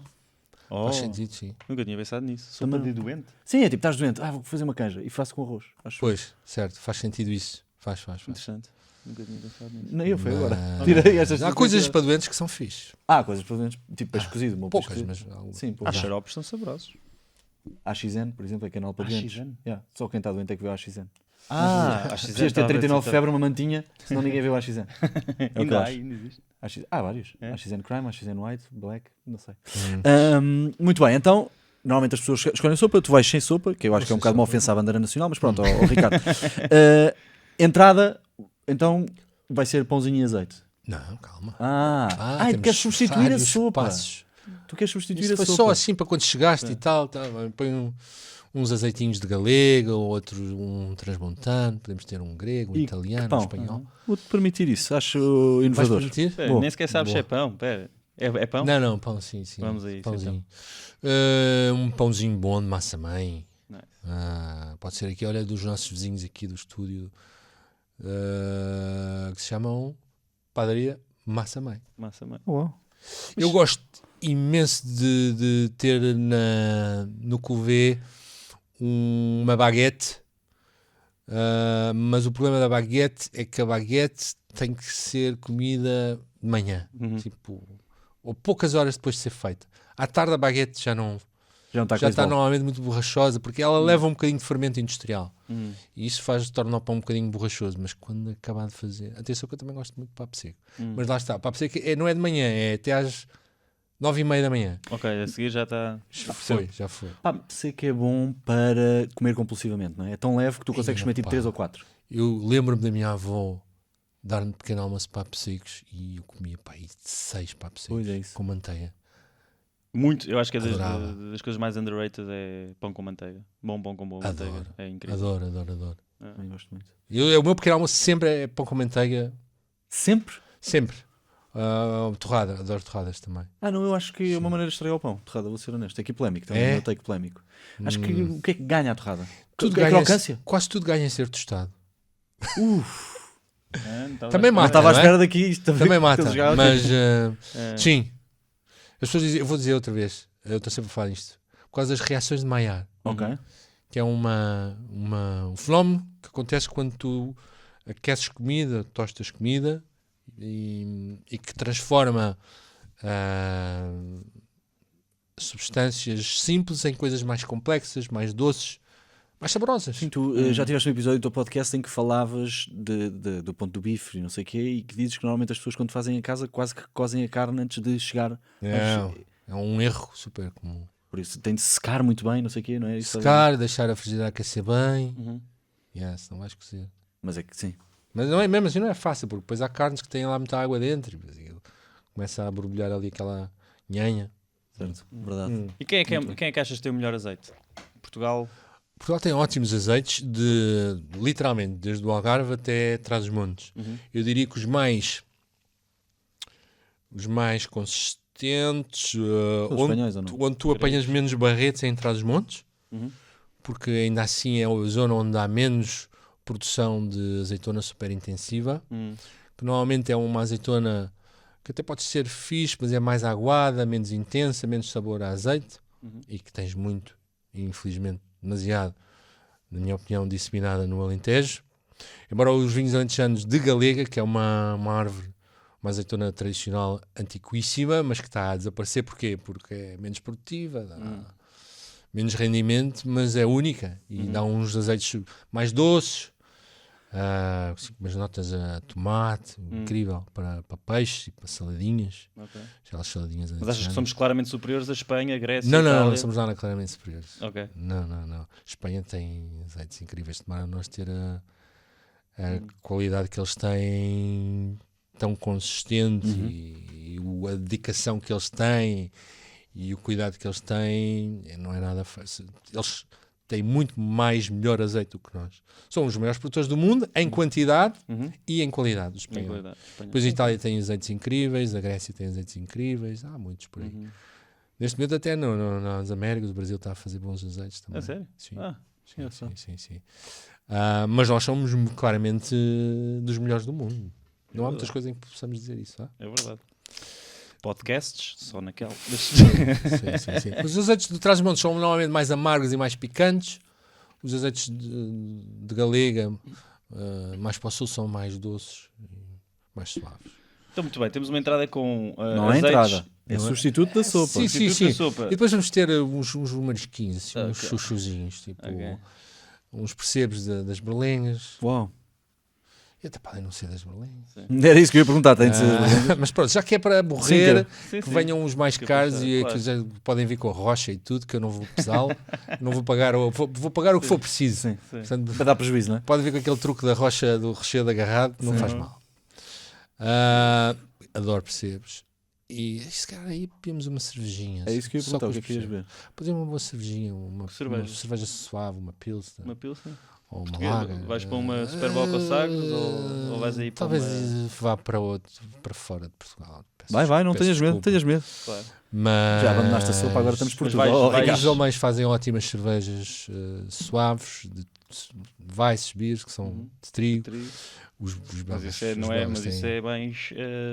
Faz sentido, sim. Nunca tinha pensado nisso. Sopa de doente? Sim, é tipo, estás doente, vou fazer uma canja e faço com arroz. Acho. Pois, certo, faz sentido isso. Faz. Interessante. Nunca tinha pensado nisso. Nem eu, foi agora. Tirei estas há coisas para doentes que são fixe. Coisas para doentes, tipo peixe cozido. Poucas, mas algumas. Sim, Há poucas. xaropes são saborosos. AXN, por exemplo, é canal para doentes. AXN? Só quem está doente é que vê o AXN. AXN Precisas ter 39 febre, uma mantinha, senão ninguém vê o AXN. Ainda existe. Vários. É? AXN Crime, AXN White, Black, não sei. Muito bem, então, normalmente as pessoas escolhem sopa, tu vais sem sopa, que eu acho que é um bocado uma ofensa à bandeira nacional, mas pronto, ó Ricardo. Entrada, então, vai ser pãozinho e azeite. Não, calma. Tu queres substituir a sopa. Passos. Tu queres substituir Isso a foi sopa. só assim para quando chegaste e tal. Põe uns azeitinhos de galega, outros um transmontano, podemos ter um grego, um E italiano, pão? um espanhol. Vou-te permitir isso, acho Vais inovador. permitir? Pera, nem sequer sabes se é pão. Pera. É pão? Não, pão, sim. Vamos a isso, Pãozinho. Um pãozinho bom de massa-mãe. Nice. Pode ser aqui, olha, dos nossos vizinhos aqui do estúdio, que se chamam Padaria Massa-mãe. Massa-mãe. Eu gosto imenso de ter no Couvé uma baguete, mas o problema da baguete é que a baguete tem que ser comida de manhã, tipo, ou poucas horas depois de ser feita. À tarde a baguete já está normalmente muito borrachosa, porque ela leva um bocadinho de fermento industrial. E isso torna o pão um bocadinho borrachoso. Mas quando acabar de fazer... Atenção que eu também gosto muito de papo seco. Mas lá está, papo seco não é de manhã, é até às 9h30 da manhã. Ok, a seguir já está... Já foi. Papo seco é bom para comer compulsivamente, não é? É tão leve que tu consegues comer tipo 3 ou 4. Eu lembro-me da minha avó dar-me pequeno almoço de papos secos e eu comia 6 papos secos com manteiga. Muito, eu acho que é das coisas mais underrated é pão com manteiga. Bom pão com boa manteiga. É incrível. Adoro. Eu gosto muito. O meu pequeno almoço sempre é pão com manteiga. Sempre? Sempre. Torrada, adoro torradas também. Não, eu acho que é uma maneira de estragar o pão. Torrada, vou ser honesto. É aqui polémico, também notei que polémico. Acho que o que é que ganha a torrada? Quase tudo ganha em ser tostado. Também mata. Estava à espera daqui. Também mata. Mas sim. As pessoas dizem, eu vou dizer outra vez, eu estou sempre a falar disto. por causa das reações de Maillard. Ok. Que é um fenómeno que acontece quando tu aqueces comida, tostas comida e que transforma substâncias simples em coisas mais complexas, mais doces, mais saborosas. Sim, tu já tiveste um episódio do teu podcast em que falavas do ponto do bife e não sei o quê, e que dizes que normalmente as pessoas quando fazem em casa quase que cozem a carne antes de chegar. É um erro super comum. Por isso tem de secar muito bem, não sei o quê, não é? Isso Secar, deixar a frigideira aquecer bem. Uhum. Senão vais cozer. Mas é que sim. Mas não é mesmo assim, não é fácil, porque depois há carnes que têm lá muita água dentro e começa a borbulhar ali aquela nhanha. Certo, verdade. E quem é que achas que tem o melhor azeite? Portugal? Portugal tem ótimos azeites, literalmente, desde o Algarve até Trás-os-Montes. Eu diria que os mais consistentes, onde tu apanhas menos barretes é em Trás-os-Montes, porque ainda assim é a zona onde há menos produção de azeitona super intensiva, que normalmente é uma azeitona que até pode ser fixe, mas é mais aguada, menos intensa, menos sabor a azeite, e que tens muito, e infelizmente demasiado, na minha opinião, disseminada no Alentejo. Embora os vinhos alentejanos de Galega, que é uma árvore, uma azeitona tradicional antiquíssima, mas que está a desaparecer. Porquê? Porque é menos produtiva, dá menos rendimento, mas é única e dá uns azeites mais doces, umas notas a tomate, incrível para peixes e para saladinhas. Aquelas saladinhas. Mas achas que somos claramente superiores à Espanha, à Grécia? Não, somos nada claramente superiores. Okay. Não. Espanha tem azeites incríveis, tomara nós ter a qualidade que eles têm, tão consistente, e a dedicação que eles têm e o cuidado que eles têm, não é nada fácil. Eles têm muito melhor azeite do que nós. São os maiores produtores do mundo em quantidade e em qualidade. Os espanhóis. Depois a Itália tem azeites incríveis, a Grécia tem azeites incríveis, há muitos por aí. Neste momento até nas Américas o Brasil está a fazer bons azeites também. É sério? Sim. Sim. Mas nós somos claramente dos melhores do mundo. Não há muitas coisas em que possamos dizer isso. É verdade. Podcasts, só naquela. Sim. Os azeites de Trás-os-Montes são normalmente mais amargos e mais picantes. Os azeites de Galega, mais para o sul, são mais doces e mais suaves. Então, muito bem, temos uma entrada com não azeites. É entrada, é substituto da sopa. Sim. Da sopa. E depois vamos ter uns marisquinhos, assim, uns chuchuzinhos, tipo uns percebes das berlengas. Uau. E até podem não ser das berlengas. Era isso que eu ia perguntar, tem de ser. Mas pronto, já que é para morrer, sim. venham os mais caros e que já podem vir com a rocha e tudo, que eu não vou pesá-lo, não vou pagar, vou pagar o que for preciso. Sim. Portanto, para dar prejuízo, não é? Pode vir com aquele truque da rocha do recheio agarrado, não faz mal. Adoro percebes. E se calhar aí pedimos uma cervejinha. É isso que eu ia perguntar, o que é que ias ver? Podemos uma boa cervejinha, uma cerveja suave, uma pilsner. Uma pilsner? Ou uma lager. Vais para uma Superboc ou Sagres ou vais aí para talvez vá para fora de Portugal. Vai, não tenhas medo. Claro. Mas já abandonaste a sopa, agora estamos por Portugal. Os alemães fazem ótimas cervejas suaves, de Weissbier, que são de trigo. Os belgas, mas isso é bem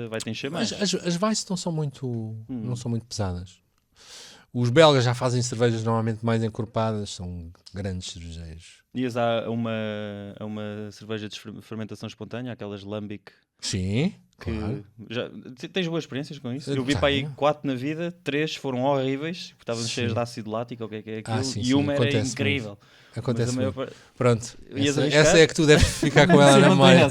vai te encher mais. As Weiss não são muito pesadas. Os belgas já fazem cervejas normalmente mais encorpadas, são grandes cervejeiros. Ias a uma cerveja de fermentação espontânea, aquelas Lambic? Sim, que claro. Tens boas experiências com isso? Eu vi para aí 4 na vida, 3 foram horríveis, porque estavam cheias de ácido lático, o que é aquilo, e uma era incrível. Acontece muito. Maior... Pronto, essa é que tu deves ficar com ela na memória.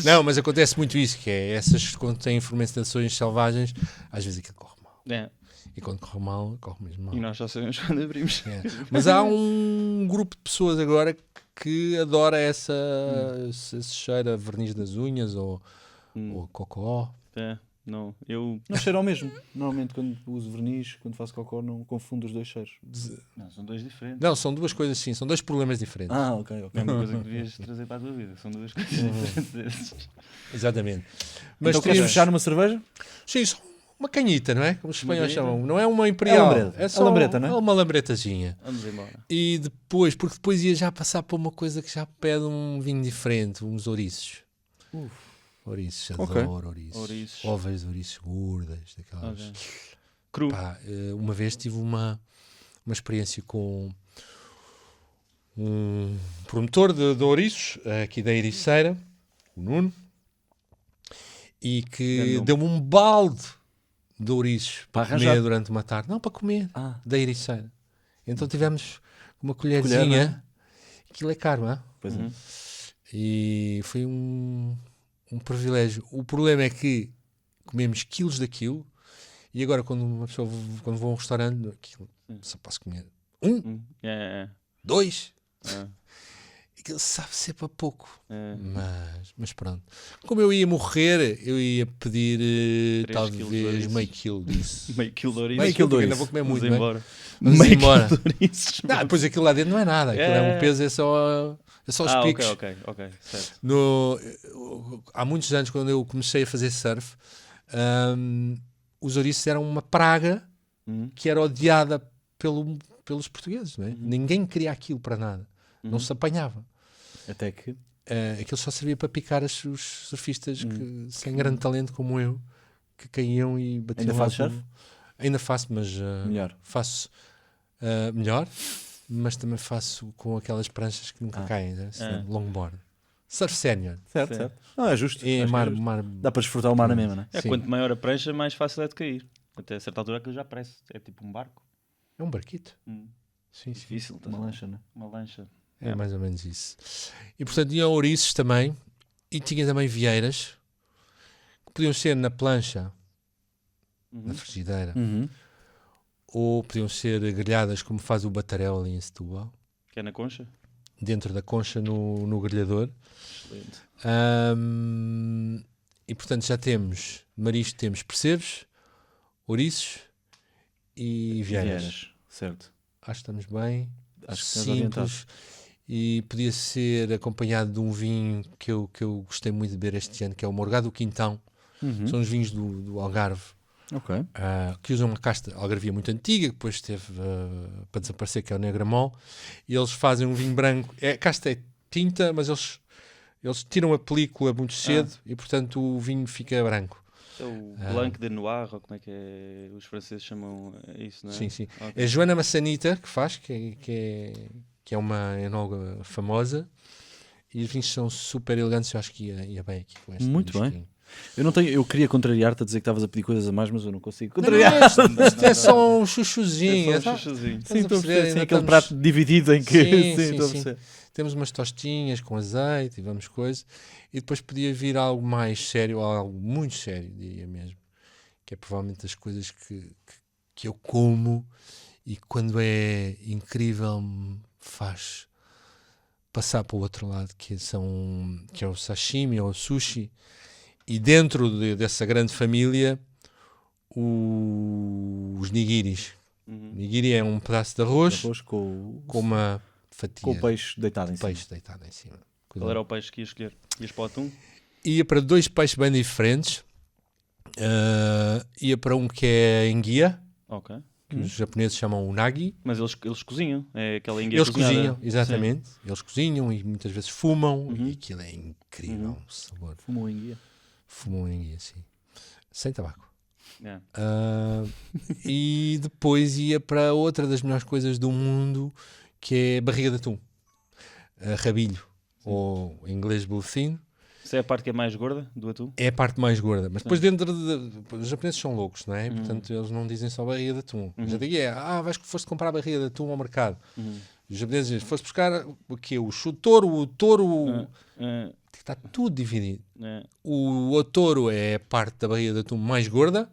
Não, mas acontece muito isso, que é essas, quando têm fermentações selvagens, às vezes aquilo corre mal. E quando corre mal, corre mesmo mal. E nós só sabemos quando abrimos. Mas há um grupo de pessoas agora que adora esse cheiro a verniz das unhas ou cocó. Não cheiro ao mesmo. Normalmente quando uso verniz, quando faço cocó, não confundo os dois cheiros. Não, são dois diferentes. Não, são duas coisas sim, são dois problemas diferentes. Ok. É uma coisa que devias trazer para a tua vida. São duas coisas diferentes. Exatamente. Mas então queres fechar numa cerveja? Sim, só uma canhita, não é? Como os espanhóis chamam. Não é uma imperial. É só lambreta, não é? Uma lambretazinha. Vamos embora. E depois, porque depois ia já passar por uma coisa que já pede um vinho diferente, uns ouriços. Ouriços, adoro ouriços. Ovas de ouriços gordas, daquelas. Cru. Uma vez tive uma uma experiência com um promotor de ouriços, aqui da Ericeira, o Nuno, e que deu-me um balde de ouriços para comer durante uma tarde. Não, para comer, da Ericeira. Então tivemos uma colherzinha. Aquilo é caro, não é? Pois é. E foi um privilégio. O problema é que comemos quilos daquilo e agora quando uma pessoa quando vou a um restaurante, aquilo só posso comer 2. Aquilo sabe ser para pouco. Mas pronto. Como eu ia morrer, eu ia pedir talvez meio quilo disso. Meio quilo de ouriços. Meio quilo de ouriços. Ainda vou comer muito, embora. Vamos embora. Não, depois aquilo lá dentro não é nada. Aquilo é um peso, é só os picos. Ok, certo. Há muitos anos, quando eu comecei a fazer surf, os ouriços eram uma praga que era odiada pelos portugueses. Não é? Ninguém queria aquilo para nada. Não se apanhava. Até que... aquilo só servia para picar os surfistas sem grande talento como eu, que caíam e batiam. Ainda fazes surf? Ainda faço, mas melhor. Faço melhor, mas também faço com aquelas pranchas que nunca caem, né? Longboard. Surf sénior. Certo. Não, é justo. E mar... Dá para desfrutar o mar na mesma, não é? Quanto maior a prancha, mais fácil é de cair. Até a certa altura aquilo já parece. É tipo um barco. É um barquito. Sim. Difícil. Uma lancha, não é? Uma lancha. É mais ou menos isso. E portanto tinha ouriços também. E tinha também vieiras. Que podiam ser na plancha. Na frigideira. Ou podiam ser grelhadas como faz o bacalhau ali em Setúbal. Que é na concha? Dentro da concha no grelhador. Excelente. E portanto já temos marisco, temos percebes, ouriços e vieiras. Certo. Acho que estamos bem. Acho que simples. E podia ser acompanhado de um vinho que eu gostei muito de beber este ano, que é o Morgado do Quintão. São os vinhos do Algarve. Ok. Que usam uma casta algarvia muito antiga, que depois teve para desaparecer, que é o Negramol, e eles fazem um vinho branco. A casta é tinta, mas eles tiram a película muito cedo e portanto o vinho fica branco. É o Blanc de Noir, ou como é que é? Os franceses chamam isso, não é? Sim. Okay. É a Joana Massanita que faz, que é uma enóloga famosa, e os vinhos são super elegantes. Eu acho que ia bem aqui com este. Muito bem. Bem. Eu queria contrariar-te a dizer que estavas a pedir coisas a mais, mas eu não consigo contrariar. Isto é só um chuchuzinho. Sim, estou a perceber, aquele prato dividido em que... Sim. Temos umas tostinhas com azeite e vamos coisa. E depois podia vir algo mais sério, algo muito sério, diria mesmo. Que é provavelmente as coisas que eu como e quando é incrível me faz passar para o outro lado, que é o sashimi ou o sushi. E dentro dessa grande família, os nigiris. Nigiri é um pedaço de arroz com uma fatia. Com o peixe deitado em cima. Qual era o peixe que ias escolher? Ias para o atum? Ia para 2 peixes bem diferentes. Ia para um que é enguia. Ok. Que os japoneses chamam unagi. Mas eles cozinham. É aquela enguia Eles cozinhada. cozinham, exatamente. Sim. Eles cozinham e muitas vezes fumam. E aquilo é incrível. O sabor. Fumam enguia? Fumam enguia, sim. Sem tabaco. Yeah. E depois ia para outra das melhores coisas do mundo, que é barriga de atum. Rabilho. Ou em inglês bluefin. Isso é a parte que é mais gorda do atum? É a parte mais gorda. Mas depois os japoneses são loucos, não é? Portanto, eles não dizem só barriga de atum. Já digo foste comprar barriga de atum ao mercado. Os japoneses dizem, foste buscar o quê? O chutoro, o touro... Está tudo dividido. O otoro é a parte da barriga de atum mais gorda.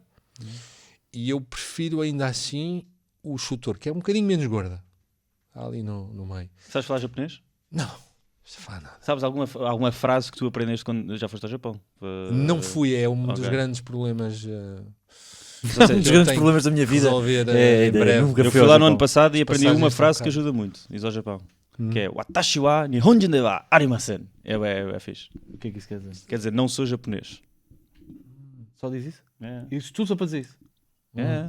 E eu prefiro ainda assim o chutoro, que é um bocadinho menos gorda. Está ali no meio. Sabes falar japonês? Não. Nada. Sabes alguma frase que tu aprendeste quando já foste ao Japão? Não fui, é um dos grandes problemas. Um dos grandes problemas da minha vida. Resolver em breve. Eu fui lá no ano passado e aprendi uma frase que ajuda muito. Diz ao Japão. Que é Watashi wa Nihonjin de wa arimasen. É fixe. O que é que isso quer dizer? Quer dizer, não sou japonês. Só diz isso? É. Isso tudo só para dizer isso? É.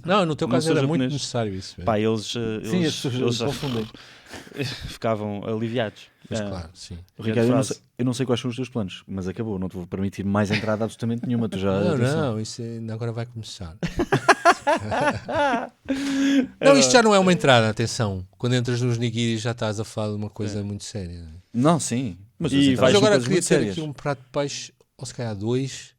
Não, no teu caso era muito necessário isso. Pá, eles confundem. Ficavam aliviados. Mas claro, sim. Ricardo, eu não sei quais são os teus planos, mas acabou, não te vou permitir mais entrada absolutamente nenhuma. Tu já não, isso agora vai começar. Não, isto já não é uma entrada, atenção. Quando entras nos nigiris já estás a falar de uma coisa muito séria. Não é? Não, sim. Mas agora queria ter aqui um prato de peixe, ou se calhar 2,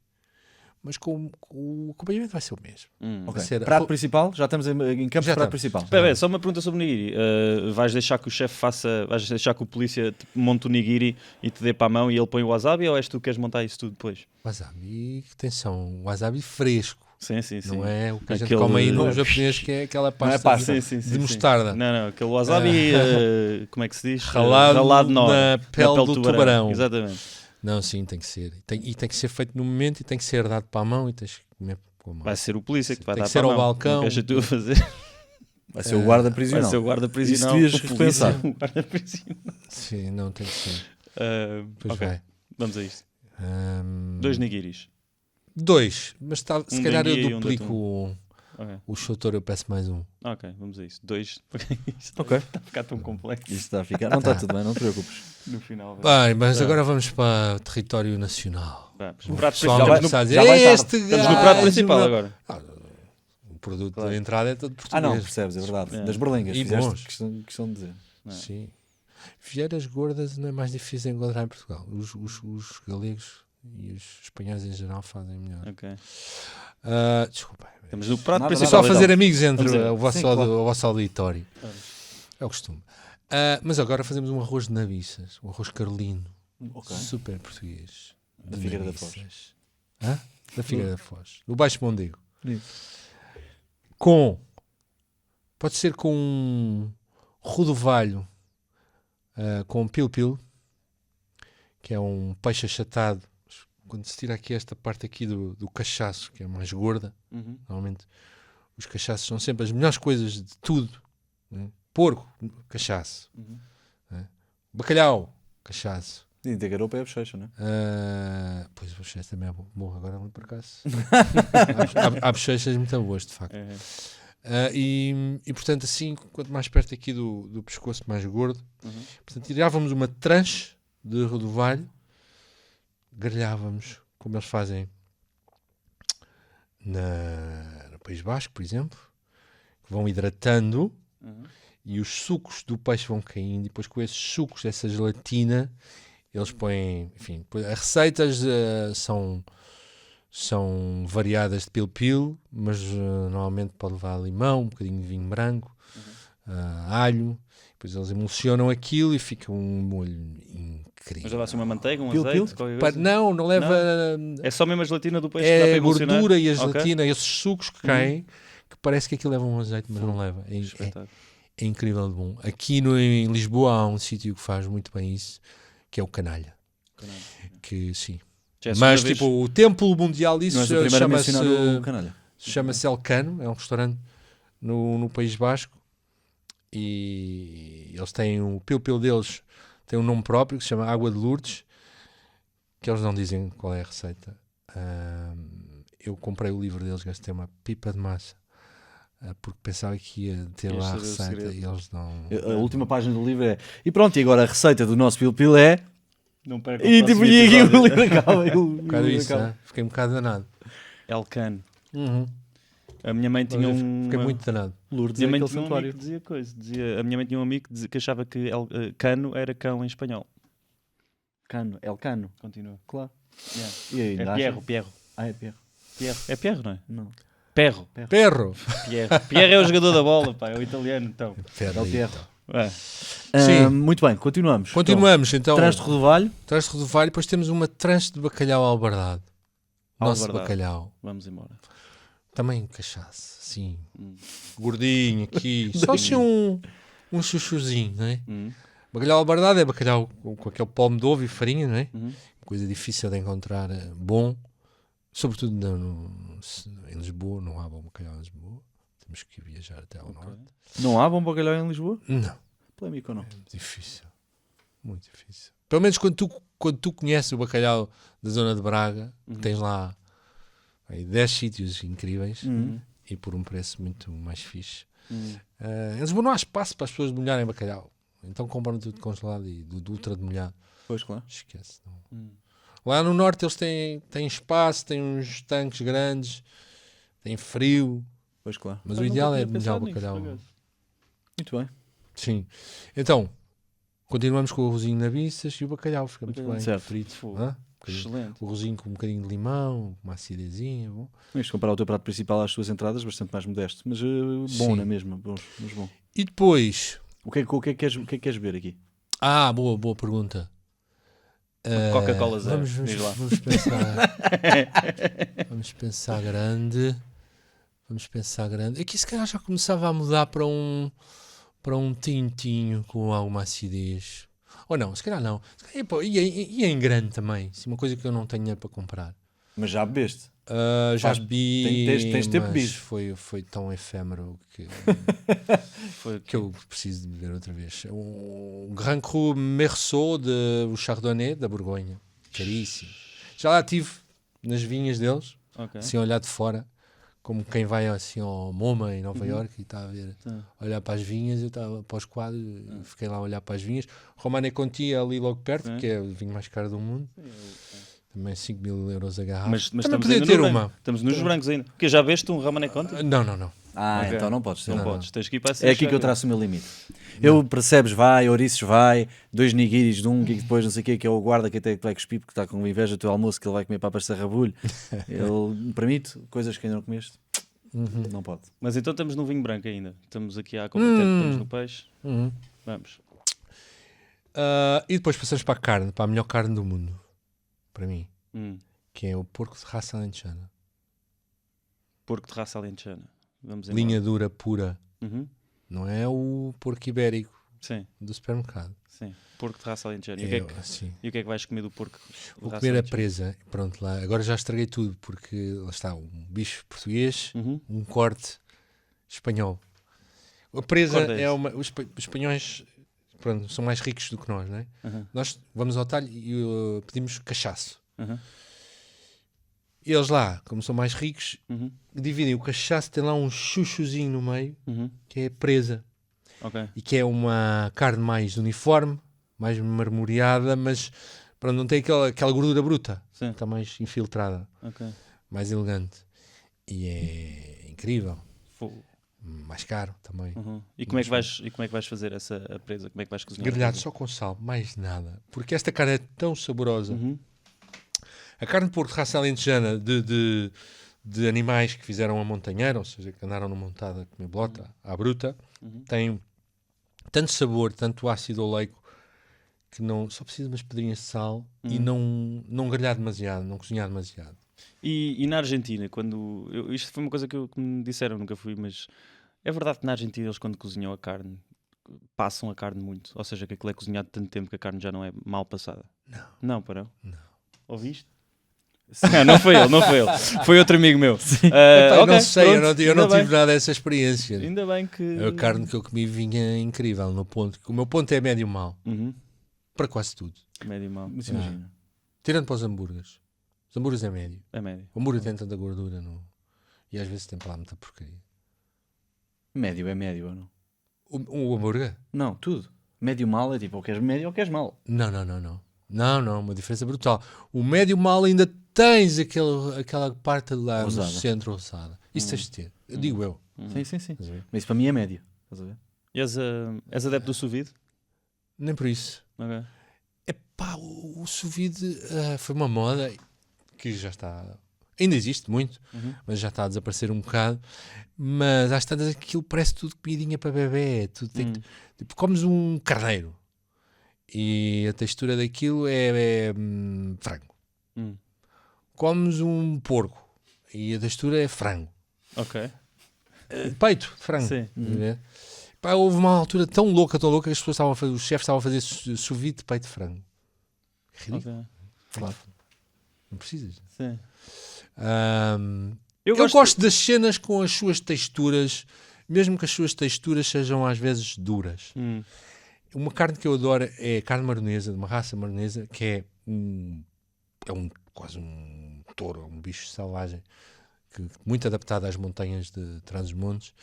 mas com o acompanhamento vai ser o mesmo. Okay. Prato principal? Já estamos em campo de prato principal. Espera, só uma pergunta sobre o nigiri. Vais deixar que o chefe vais deixar que o polícia monte o nigiri e te dê para a mão e ele põe o wasabi, ou és tu que queres montar isso tudo depois? Wasabi, atenção, wasabi fresco. Sim. Não é o que a gente come aí no japonês, que é aquela pasta de mostarda. Não, aquele wasabi, como é que se diz? Ralado na pele do tubarão. Exatamente. Não, sim, tem que ser. E tem que ser feito no momento e tem que ser dado para a mão e tens que comer com a mão. Vai ser o polícia que vai dar para a mão. Tem que ser ao balcão. Não tu a fazer. Vai ser o guarda prisional. Vai ser o guarda prisional. Isso devias repensar. Sim, não, tem que ser. Pois vai. Vamos a isto. 2 nigiris. 2, mas se calhar eu duplico o Shotor, eu peço mais um. Ok, vamos a isso. 2. Ok. Está a ficar tão complexo. Isto está a ficar. Não está tudo bem, não te preocupes. No final. Bem, mas agora vamos para o território nacional. O prato principal. Estamos no prato principal agora. O produto da entrada é todo português. Não, percebes, é verdade. Das berlengas, fizeste questão de dizer. Sim. Vieiras gordas não é mais difícil de encontrar em Portugal. Os galegos e os espanhóis em geral fazem melhor. Ok. Desculpa. Temos o prato principal. Só fazer amigos entre o vosso auditório. É o costume. Mas agora fazemos um arroz de nabiças, um arroz carolino, super português. Da Figueira da Foz. Da Figueira da Foz. Do Baixo Mondego. Isso. Pode ser com um rodovalho, com pil-pil, que é um peixe achatado. Quando se tira aqui esta parte aqui do cachaço, que é mais gorda, normalmente os cachaços são sempre as melhores coisas de tudo. Né? Porco, cachaço. Bacalhau, cachaço. E de garopa é a bochecha, não é? Pois a bochecha também é bom. Agora não por acaso. Há bochechas muito boas, de facto. E portanto, assim, quanto mais perto aqui do pescoço, mais gordo. Portanto, tirávamos uma tranche de rodovalho, grelhávamos, como eles fazem no País Basco, por exemplo, que vão hidratando. E os sucos do peixe vão caindo, e depois com esses sucos, essa gelatina, eles põem, enfim, as receitas são variadas de pil-pil, mas normalmente pode levar limão, um bocadinho de vinho branco, alho, depois eles emulsionam aquilo e fica um molho incrível. Mas leva assim uma manteiga, azeite? Não leva... Não? É só mesmo a gelatina do peixe que dá para a gordura e a gelatina, esses sucos que caem, que parece que aquilo leva um azeite, mas não leva. É incrível de bom. Aqui em Lisboa há um sítio que faz muito bem isso, que é o Canalha. Que sim. Mas tipo, o templo mundial disso chama-se Elcano, é um restaurante no País Basco, e eles têm o pil-pil deles, tem um nome próprio que se chama Água de Lourdes, que eles não dizem qual é a receita. Eu comprei o livro deles, gastei uma pipa de massa, porque pensava que ia ter lá a receita e eles não... A última página do livro é... E pronto, e agora a receita do nosso pil-pil é... Não perca e tipo, e aqui o livro acaba. Fiquei um bocado danado. Elcano. A minha mãe tinha Fiquei muito danado. Lourdes é aquele santuário. A minha mãe tinha um amigo que achava que cano era cão em espanhol. Cano, Elcano. Continua. Claro. E aí, é Pierro. É Pierro. É Pierro, não é? Não. Perro. Pierro é o jogador da bola, pá, é o italiano, então. É o Pierro. Sim. Muito bem, continuamos. Então. Tranche de rodovalho. Depois temos uma tranche de bacalhau albardado. Nosso bacalhau. Vamos embora. Também cachaça, sim. Gordinho aqui. Só assim um chuchuzinho, não é? Bacalhau albardado é bacalhau com aquele palmo de ovo e farinha, não é? Coisa difícil de encontrar, bom. Sobretudo em Lisboa, não há bom bacalhau em Lisboa. Temos que viajar até ao norte. Não há bom bacalhau em Lisboa? Não. Polémico ou não? É difícil. Muito difícil. Pelo menos quando tu conheces o bacalhau da zona de Braga, tens lá 10 sítios incríveis e por um preço muito mais fixe. Em Lisboa não há espaço para as pessoas molharem bacalhau. Então compram tudo congelado e do ultra demolhado. Pois, claro. Esquece. Não. Lá no norte eles têm espaço, têm uns tanques grandes, têm frio, Pois claro. Mas o ideal é molhar o bacalhau. Muito bem. Sim. Então, continuamos com o arrozinho na biças e o bacalhau. Fica muito bem. Certo. Frito. Excelente. O arrozinho com um bocadinho de limão, uma acidezinha. Bom. Mas comparar o teu prato principal às tuas entradas, bastante mais modesto. Mas bom, Sim. não é mesmo? Mas bom. E depois... O que é que queres ver aqui? Boa pergunta. Coca-Cola zero. Vamos pensar. Vamos pensar grande. Aqui se calhar já começava a mudar para um tintinho com alguma acidez. Ou não, se calhar não. E em grande também. Assim, uma coisa que eu não tenho dinheiro para comprar. Mas já bebeste? Já bebi, tens tempo mas bebido. foi tão efêmero que eu preciso de beber outra vez. Um Grand Cru Meursault o Chardonnay da Borgonha. Caríssimo. Já lá estive nas vinhas deles, assim a olhar de fora, como quem vai assim ao MoMA em Nova Iorque e está a ver, olhar para as vinhas. Eu estava para os quadros, fiquei lá a olhar para as vinhas. Romanée Conti ali logo perto, que é o vinho mais caro do mundo. Também 5.000 euros a garrafa. Mas também podia ter uma. Estamos nos brancos ainda. Porque já veste um Romanée Conti? Não. Okay. Então não podes. Não podes. Tens que ir para É aqui que eu traço o meu limite. Eu, percebes, ouriços vai, 2 nigiris de e depois não sei o que é o guarda que até vai cuspir porque está com inveja do teu almoço que ele vai comer papas de sarrabulho. Ele me permite coisas que ainda não comeste. Não pode. Mas então estamos no vinho branco ainda. Estamos aqui à competente, estamos no peixe. Vamos. E depois passamos para a carne, para a melhor carne do mundo. Para mim. Que é o porco de raça alentejana. Porco de raça alentejana. Vamos linha dura, pura. Não é o porco ibérico do supermercado. Sim, porco de raça alentejana. E o que é que vais comer do porco? Vou comer a presa. Pronto, lá. Agora já estraguei tudo, porque lá está um bicho português, um corte espanhol. A presa é uma... Os espanhóis são mais ricos do que nós, não é? Nós vamos ao talho e pedimos cachaço. Eles lá, como são mais ricos, dividem o cachaço, tem lá um chuchuzinho no meio, que é presa. E que é uma carne mais uniforme, mais marmoreada, mas não tem aquela gordura bruta. Está mais infiltrada, mais elegante. E é incrível. Mais caro também. E como é que vais fazer essa presa? Como é que vais cozinhar? Grelhado só com sal, mais nada. Porque esta carne é tão saborosa. A carne de porco de raça alentejana de animais que fizeram a montanheira, ou seja, que andaram no montado a comer bolota, à bruta, tem tanto sabor, tanto ácido oleico, que não, só precisa de umas pedrinhas de sal e não grelhar demasiado, não cozinhar demasiado. E na Argentina, isto foi uma coisa que me disseram, nunca fui, mas é verdade que na Argentina eles quando cozinham a carne, passam a carne muito, ou seja, que aquilo é cozinhado tanto tempo que a carne já não é mal passada. Não, Parão? Não. Ouviste? Não foi ele. Foi outro amigo meu. Não sei, eu não tive nada dessa experiência. Ainda bem que... A carne que eu comi vinha incrível no ponto. O meu ponto é médio mal. Para quase tudo. Médio mal. Mas imagina. Tirando para os hambúrgueres. Os hambúrgueres é médio. É médio. O hambúrguer tem tanta gordura e às vezes tem para lá muita porcaria. Médio é médio ou não? O hambúrguer? Não, tudo. Médio mal é tipo, ou queres médio ou queres mal. Não, uma diferença brutal. O médio mal ainda tens aquela parte lá Rosada. no centro rosada. Isso tens de ter. Digo eu. Sim. Mas isso para mim é médio. Estás a ver? E és adepto do sous vide? Nem por isso. O sous vide foi uma moda que já está... Ainda existe muito, mas já está a desaparecer um bocado. Mas às tantas aquilo parece tudo comidinha para bebê. Tudo tipo, comes um carneiro. E a textura daquilo é frango. Comes um porco e a textura é frango. Peito de frango. Sim. Houve uma altura tão louca que as pessoas os chefes estavam a fazer sous vide de peito de frango. Ridículo. Claro. Não precisas. Sim. Eu gosto das cenas com as suas texturas, mesmo que as suas texturas sejam às vezes duras. Uma carne que eu adoro é a carne maronesa, de uma raça maronesa, que é quase um touro, um bicho selvagem, muito adaptado às montanhas de Trás-os-Montes.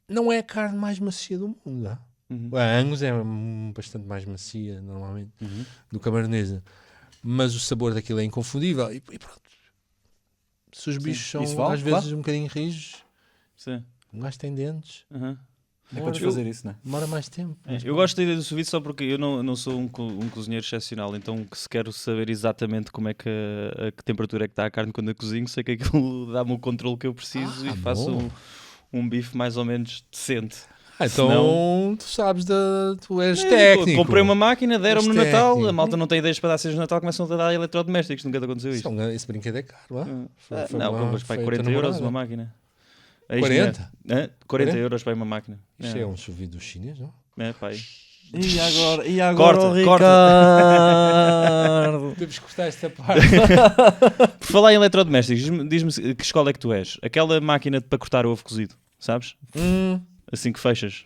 Não é a carne mais macia do mundo. A Angus é bastante mais macia, normalmente, do que a maronesa. Mas o sabor daquilo é inconfundível. E pronto. Se os bichos Sim. são às vezes um bocadinho rijos, Sim. um gajo tem dentes, É para desfazer isso, não é? demora mais tempo. Eu gosto da ideia do sous vide só porque eu não sou um cozinheiro excepcional, então se quero saber exatamente como é que a que temperatura é que está a carne quando eu cozinho, sei que aquilo dá-me o controle que eu preciso e faço um bife mais ou menos decente. Então Senão... tu sabes, tu és técnico. Comprei uma máquina, deram-me no Natal, técnico. a malta não tem ideias para dar cenas no Natal, começam a dar eletrodomésticos, nunca te aconteceu isto. Esse brinquedo é caro, Não, compras para 40 euros uma máquina. 40? 40 euros para uma máquina. Isto é um sous vide dos chinês, não? É, pai. E agora Corta, o Ricardo? Temos que cortar esta parte. Por falar em eletrodomésticos, diz-me que escola é que tu és. Aquela máquina para cortar ovo cozido, sabes? Assim que fechas.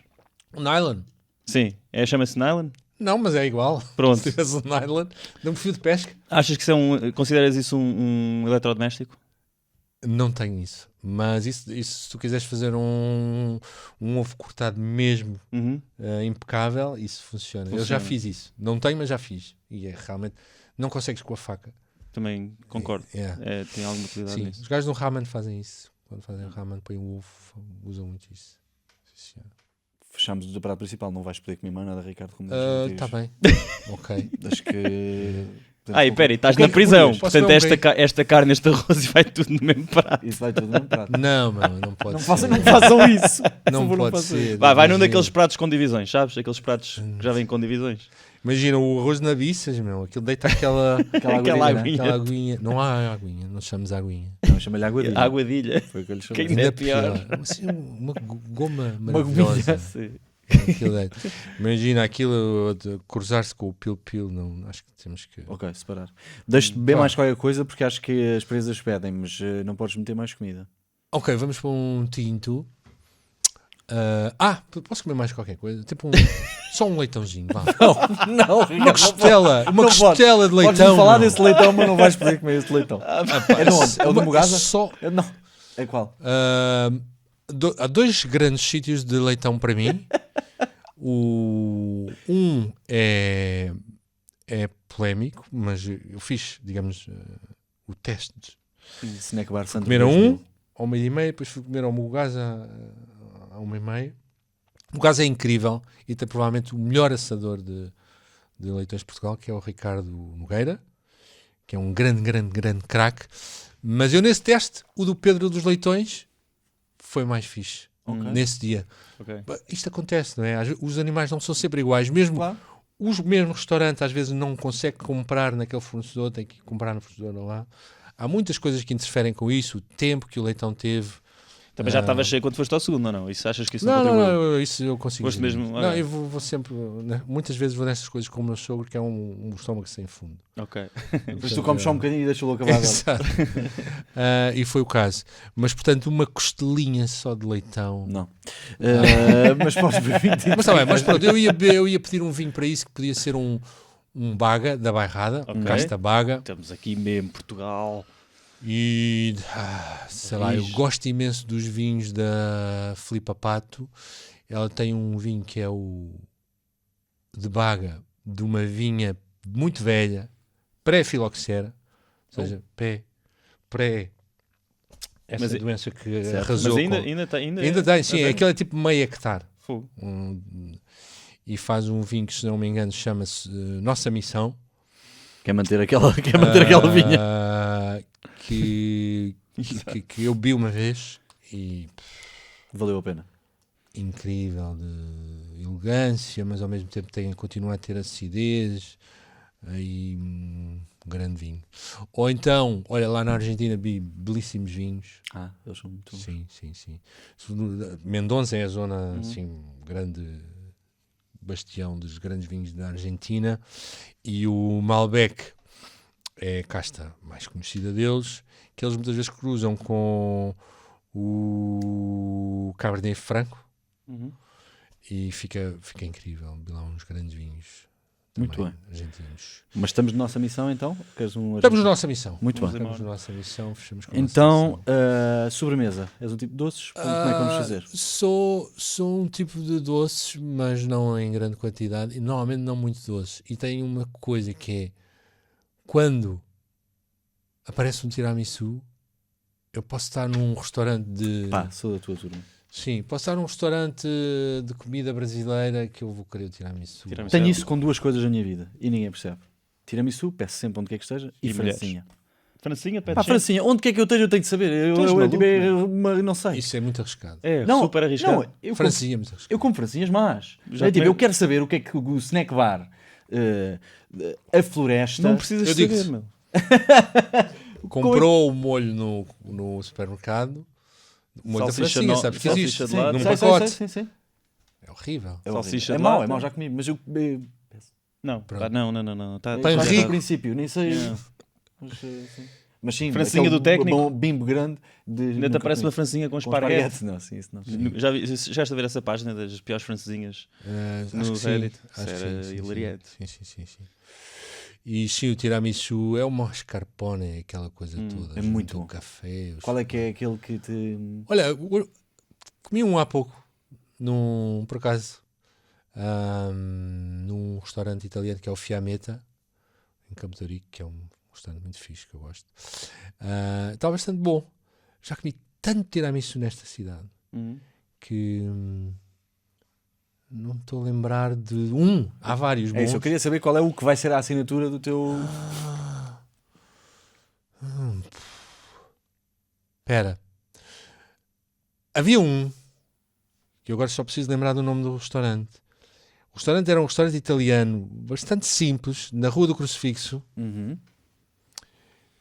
O nylon? Sim, chama-se nylon? Não, mas é igual. Pronto. Se tivesse um nylon, dá-me fio de pesca. Achas que consideras isso um eletrodoméstico? Não tenho isso. Mas isso, se tu quiseres fazer um ovo cortado mesmo impecável, isso funciona. Eu já fiz isso. Não tenho, mas já fiz. E realmente não consegues com a faca. Também concordo. Tem alguma utilidade nisso. Os gajos no ramen fazem isso. Quando fazem ramen, põem o ovo, usam muito isso. Sim, Fechamos do prato principal, não vais poder comer mais nada, Ricardo. Está bem. Ok. Acho que... Espera, estás na prisão. Portanto, esta carne, este arroz e vai tudo no mesmo prato. Isso vai tudo no mesmo prato. Não, não pode Não ser. façam isso. Não pode ser. Vai num daqueles pratos com divisões, sabes? Aqueles pratos que já vêm com divisões. Imagina o arroz na biças, meu. Aquilo deita aquela aguinha. Não há aguinha, não chamamos aguinha. Não, chama-lhe aguadilha. Aguadilha. Foi o que eu lhe chamei. Que ainda é pior. Assim, uma goma Uma maravilhosa. Sim. Imagina aquilo de cruzar-se com o pil-pil. Não, acho que temos que. Ok, separar. Deixe-te beber mais qualquer coisa porque acho que as presas pedem, mas não podes meter mais comida. Ok, vamos para um tinto. Posso comer mais qualquer coisa? Tipo só um leitãozinho, vá. Não, Uma costela de leitão. Podes falar desse leitão, mas não vais poder comer esse leitão. É de onde? É o de Mogasa? Não. É qual? Há dois grandes sítios de leitão para mim. Um é polémico, mas eu fiz, digamos, o teste. Snack Bar Santo. Comer ao 1h30, depois fui comer ao Mogasa à 1h30. O Mogasa é incrível e tem provavelmente o melhor assador de leitões de Portugal, que é o Ricardo Nogueira, que é um grande craque. Mas eu nesse teste, o do Pedro dos Leitões foi mais fixe. Nesse dia. Isto acontece, não é? Os animais não são sempre iguais. Mesmo os mesmos restaurantes às vezes não conseguem comprar naquele fornecedor, tem que comprar no fornecedor lá. Há muitas coisas que interferem com isso. O tempo que o leitão teve. Também já estava cheio quando foste ao segundo, não? Isso achas que isso não contribuiu? Não, isso eu consigo. Foste mesmo... Não, eu vou sempre... Né? Muitas vezes vou nestas coisas como o meu sogro, que é um estômago sem fundo. Ok. Depois tu comes só um bocadinho e deixa-o acabar. Exato. E foi o caso. Mas, portanto, uma costelinha só de leitão... Não. Mas podes beber 20. Mas está bem, mas pronto, eu ia pedir um vinho para isso, que podia ser um Baga, da Bairrada, um Casta Baga. Estamos aqui mesmo, Portugal... E sei lá, eu gosto imenso dos vinhos da Filipa Pato. Ela tem um vinho que é o de Baga, de uma vinha muito velha, pré-filoxera, ou seja, essa doença que arrasou. Mas ainda tem, sim, aquele é tipo meio hectare. E faz um vinho que, se não me engano, chama-se Nossa Missão. Quer manter aquela vinha. Que eu bebi uma vez e valeu a pena. Incrível, de elegância, mas ao mesmo tempo continua a ter acidez e um grande vinho. Ou então, olha, lá na Argentina bebi belíssimos vinhos. Eles são muito bons. Sim. Mendonça é a zona, assim, grande bastião dos grandes vinhos da Argentina, e o Malbec é a casta mais conhecida deles, que eles muitas vezes cruzam com o Cabernet Franc e fica incrível. Lá uns grandes vinhos muito bem argentinos. Mas estamos na nossa missão então? Estamos na nossa missão. Muito bem. Estamos na nossa missão, fechamos com então, sobremesa. És um tipo de doces? Como é que vamos fazer? Sou um tipo de doces, mas não em grande quantidade, e normalmente não muito doces. E tenho uma coisa que é: quando aparece um tiramisu, eu posso estar num restaurante de... Pá, sou da tua turma. Sim, posso estar num restaurante de comida brasileira que eu vou querer o tiramisu. Tenho isso com 2 coisas na minha vida e ninguém percebe. Tiramisu, peço sempre onde quer que esteja, e francesinha. Francinha, Pá, francinha, onde quer que eu esteja eu tenho de saber. Eu não sei. Isso é muito arriscado. Super arriscado. Francinha é muito arriscado. Eu como francinhas más. Eu quero saber o que é que o snack bar, a floresta... Não precisas saber, meu. Comprou o molho no supermercado. O molho salsicha da francinha, sabes que existe? salsicha de lado. Num pacote. Sim. É horrível. Salsicha é de mau, lata. já comi, mas eu... Não, Pronto. não. Tá Pão Desde rico. o princípio, nem sei... Yeah. Mas sim, Francinha do técnico. bom bimbo grande. Ainda te aparece uma francinha com esparguete. Não, sim, isso não. Já estiveste a ver essa página das piores francesinhas no Reddit? Isso era hilariante. Sim. E sim, o tiramisu é uma mascarpone, aquela coisa toda. É muito o bom. Café. Qual é que é aquele que te... Olha, comi um há pouco, por acaso, num restaurante italiano que é o Fiametta, em Campo de Ourique, que é um restaurante muito fixe, que eu gosto. Está bastante bom. Já comi tanto tiramisu nesta cidade que não estou a lembrar de um. Há vários bons. É isso, eu queria saber qual é o que vai ser a assinatura do teu... Espera. Havia um que eu agora só preciso lembrar do nome do restaurante. O restaurante era um restaurante italiano bastante simples, na Rua do Crucifixo,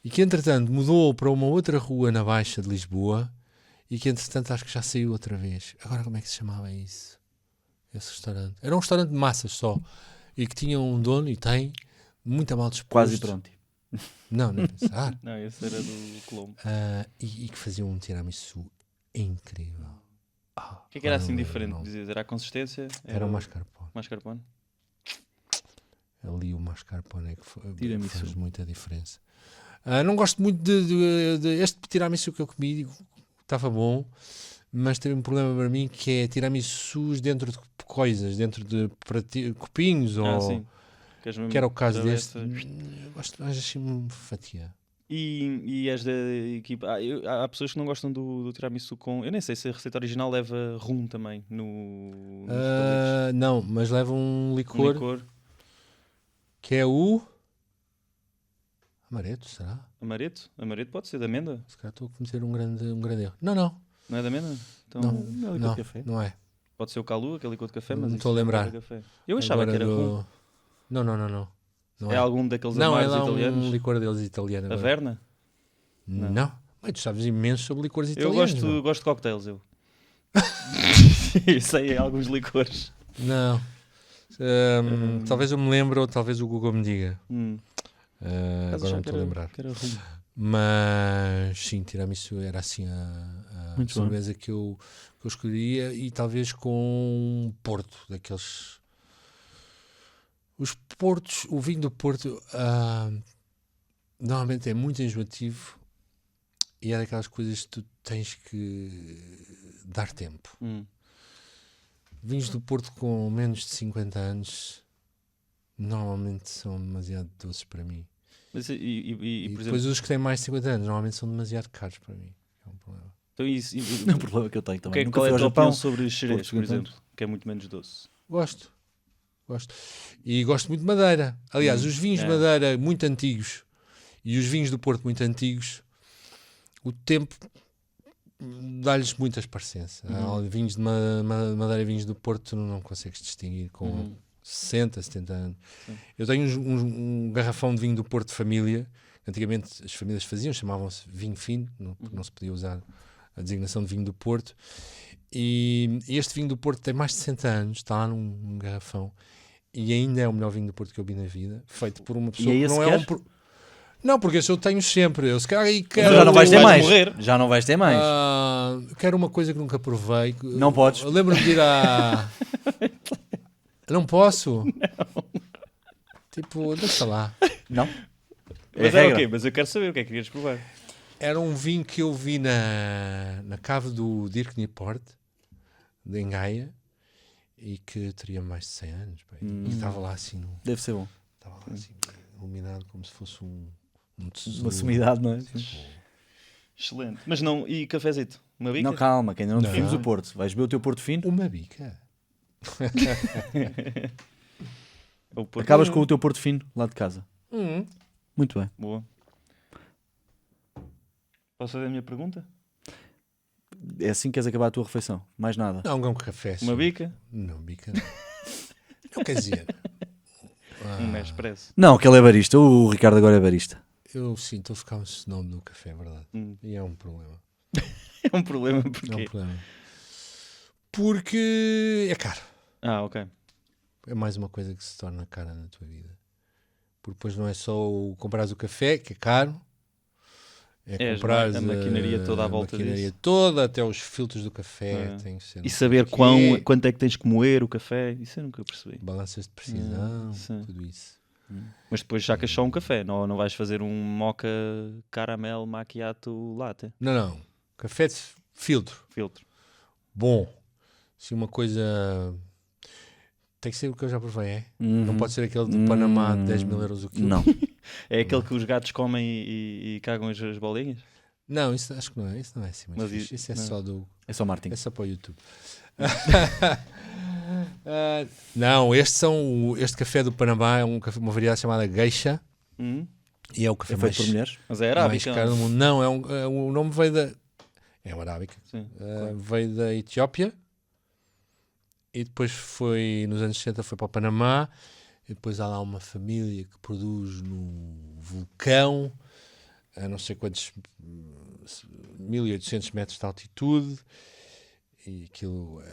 e que entretanto mudou para uma outra rua na Baixa de Lisboa, e que entretanto acho que já saiu outra vez. Agora como é que se chamava isso? Esse restaurante. Era um restaurante de massas só, e que tinha um dono, e tem, muito mal disposto. Quase pronto. Não é pensar. Não, esse era do Colombo. E que fazia um tiramisu incrível. O que é que era assim diferente? Dizias? Era a consistência? Era o mascarpone. Mascarpone? Ali o mascarpone é que Tiramisu. faz muita diferença. Não gosto muito de este tiramisu que eu comi, estava bom, mas teve um problema para mim que é tiramisus dentro de coisas, dentro de copinhos, ou sim. que era o caso deste. Travessa. Gosto mais assim fatia. E és da equipa. Há pessoas que não gostam do tiramisu com. Eu nem sei se a receita original leva rum também nos palitos. Não, mas leva um licor que é o amareto, será? Amareto? Amareto pode ser da amêndoa? Se calhar estou a cometer um grande erro. Não. Não é da amêndoa? Então, Não é. pode ser o calu, aquele licor de café, mas Não isso estou a lembrar. é café. Eu achava que era rum. Não. É algum daqueles Não, é amados lá italianos? um licor deles italiano. A Verna? Não. Mas tu sabes imenso sobre licores italianos. Eu gosto de cocktails, eu. Sei alguns licores. Não. Talvez eu me lembre ou talvez o Google me diga. Agora não estou a lembrar. Mas sim, tiramisu era assim a sobremesa que eu escolheria, e talvez com um Porto, daqueles... Os Portos, o vinho do Porto normalmente é muito enjoativo e é daquelas coisas que tu tens que dar tempo. Vinhos do Porto com menos de 50 anos normalmente são demasiado doces para mim. Mas, por depois exemplo, os que têm mais de 50 anos normalmente são demasiado caros para mim. É um problema. então É um problema que eu tenho também. Qual é a tua Japão, opinião sobre xerez, Porto, por exemplo? Que é muito menos doce. Gosto. E gosto muito de Madeira. Aliás, os vinhos de Madeira muito antigos e os vinhos do Porto muito antigos, o tempo dá-lhes muitas parecenças. Há vinhos de Madeira e vinhos do Porto tu não consegues distinguir com 60, 70 anos. Sim. Eu tenho um garrafão de vinho do Porto de família. Antigamente as famílias faziam, chamavam-se vinho fino, porque não se podia usar a designação de vinho do Porto. E este vinho do Porto tem mais de 60 anos, está lá num garrafão, e ainda é o melhor vinho do Porto que eu vi na vida, feito por uma pessoa que não é Não, porque esse eu tenho sempre. Eu se calhar quero... Já não vais ter mais. Morrer. Já não vais ter mais. Quero uma coisa que nunca provei. Não podes. Eu lembro-me de ir a... Não posso? Não. Tipo, deixa lá. Não? Mas é o quê? Mas eu quero saber o que é que querias provar. Era um vinho que eu vi na cave do Dirk Niport, de Gaia, e que teria mais de 100 anos. E estava lá assim... Deve ser bom. Estava lá assim, iluminado como se fosse um tesouro. Uma sumidade, não é? Excelente. Mas não, e cafezito? Uma bica? Não, calma, que ainda não Não. definimos o Porto. Vais beber o teu Porto fino, Uma bica. Ou Porto? acabas com o teu Porto fino lá de casa. Muito bem. Boa. Posso fazer a minha pergunta? É assim que queres acabar a tua refeição. Mais nada. Não, um café. Uma bica? Não, bica não. Não quer dizer. Um Nespresso. Não, que ele é barista. O Ricardo agora é barista. Eu sim, estou a ficar esse nome no café, é verdade. E é um problema. É um problema É um porque... problema. Porque é caro. Ok. É mais uma coisa que se torna cara na tua vida. Porque depois não é só comprares o café, que é caro. É comprares a maquinaria toda à volta maquinaria disso. toda, até os filtros do café. Tem que ser E saber quanto é que tens que moer o café. Isso eu nunca percebi. balanças de precisão, sim. tudo isso. Mas depois sacas só um café. Não vais fazer um mocha caramel macchiato latte. Não. Café de filtro. Filtro. Bom. Se uma coisa... Tem que ser o que eu já provei, é? Não pode ser aquele do Panamá de 10 mil euros o quilo. Não. É aquele que os gatos comem e cagam as bolinhas? Não, isso acho que não é. Isso não é assim muito Mas fixe. Isso é não. só do... É só marketing. É só para o YouTube. Não, este café do Panamá é uma variedade chamada Geisha. E é o café É feito por mulheres. Mas é mais arábica. caro do mundo. Não, o nome veio da... É uma arábica. Sim, Veio da Etiópia. E depois foi, nos anos 60, foi para o Panamá. E depois há lá uma família que produz no vulcão, a não sei quantos, 1800 metros de altitude. E aquilo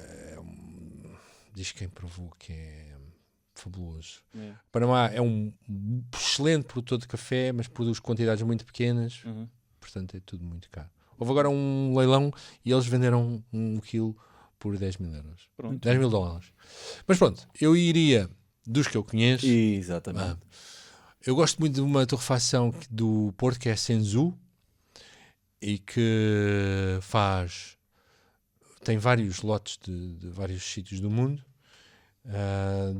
diz quem provou que é fabuloso. É. O Panamá é um excelente produtor de café, mas produz quantidades muito pequenas. Portanto, é tudo muito caro. Houve agora um leilão e eles venderam 1 quilo por 10 mil euros. Pronto. 10 mil dólares. Mas pronto, eu iria dos que eu conheço. Exatamente. Eu gosto muito de uma torrefação do Porto que é Senzu e que tem vários lotes de vários sítios do mundo.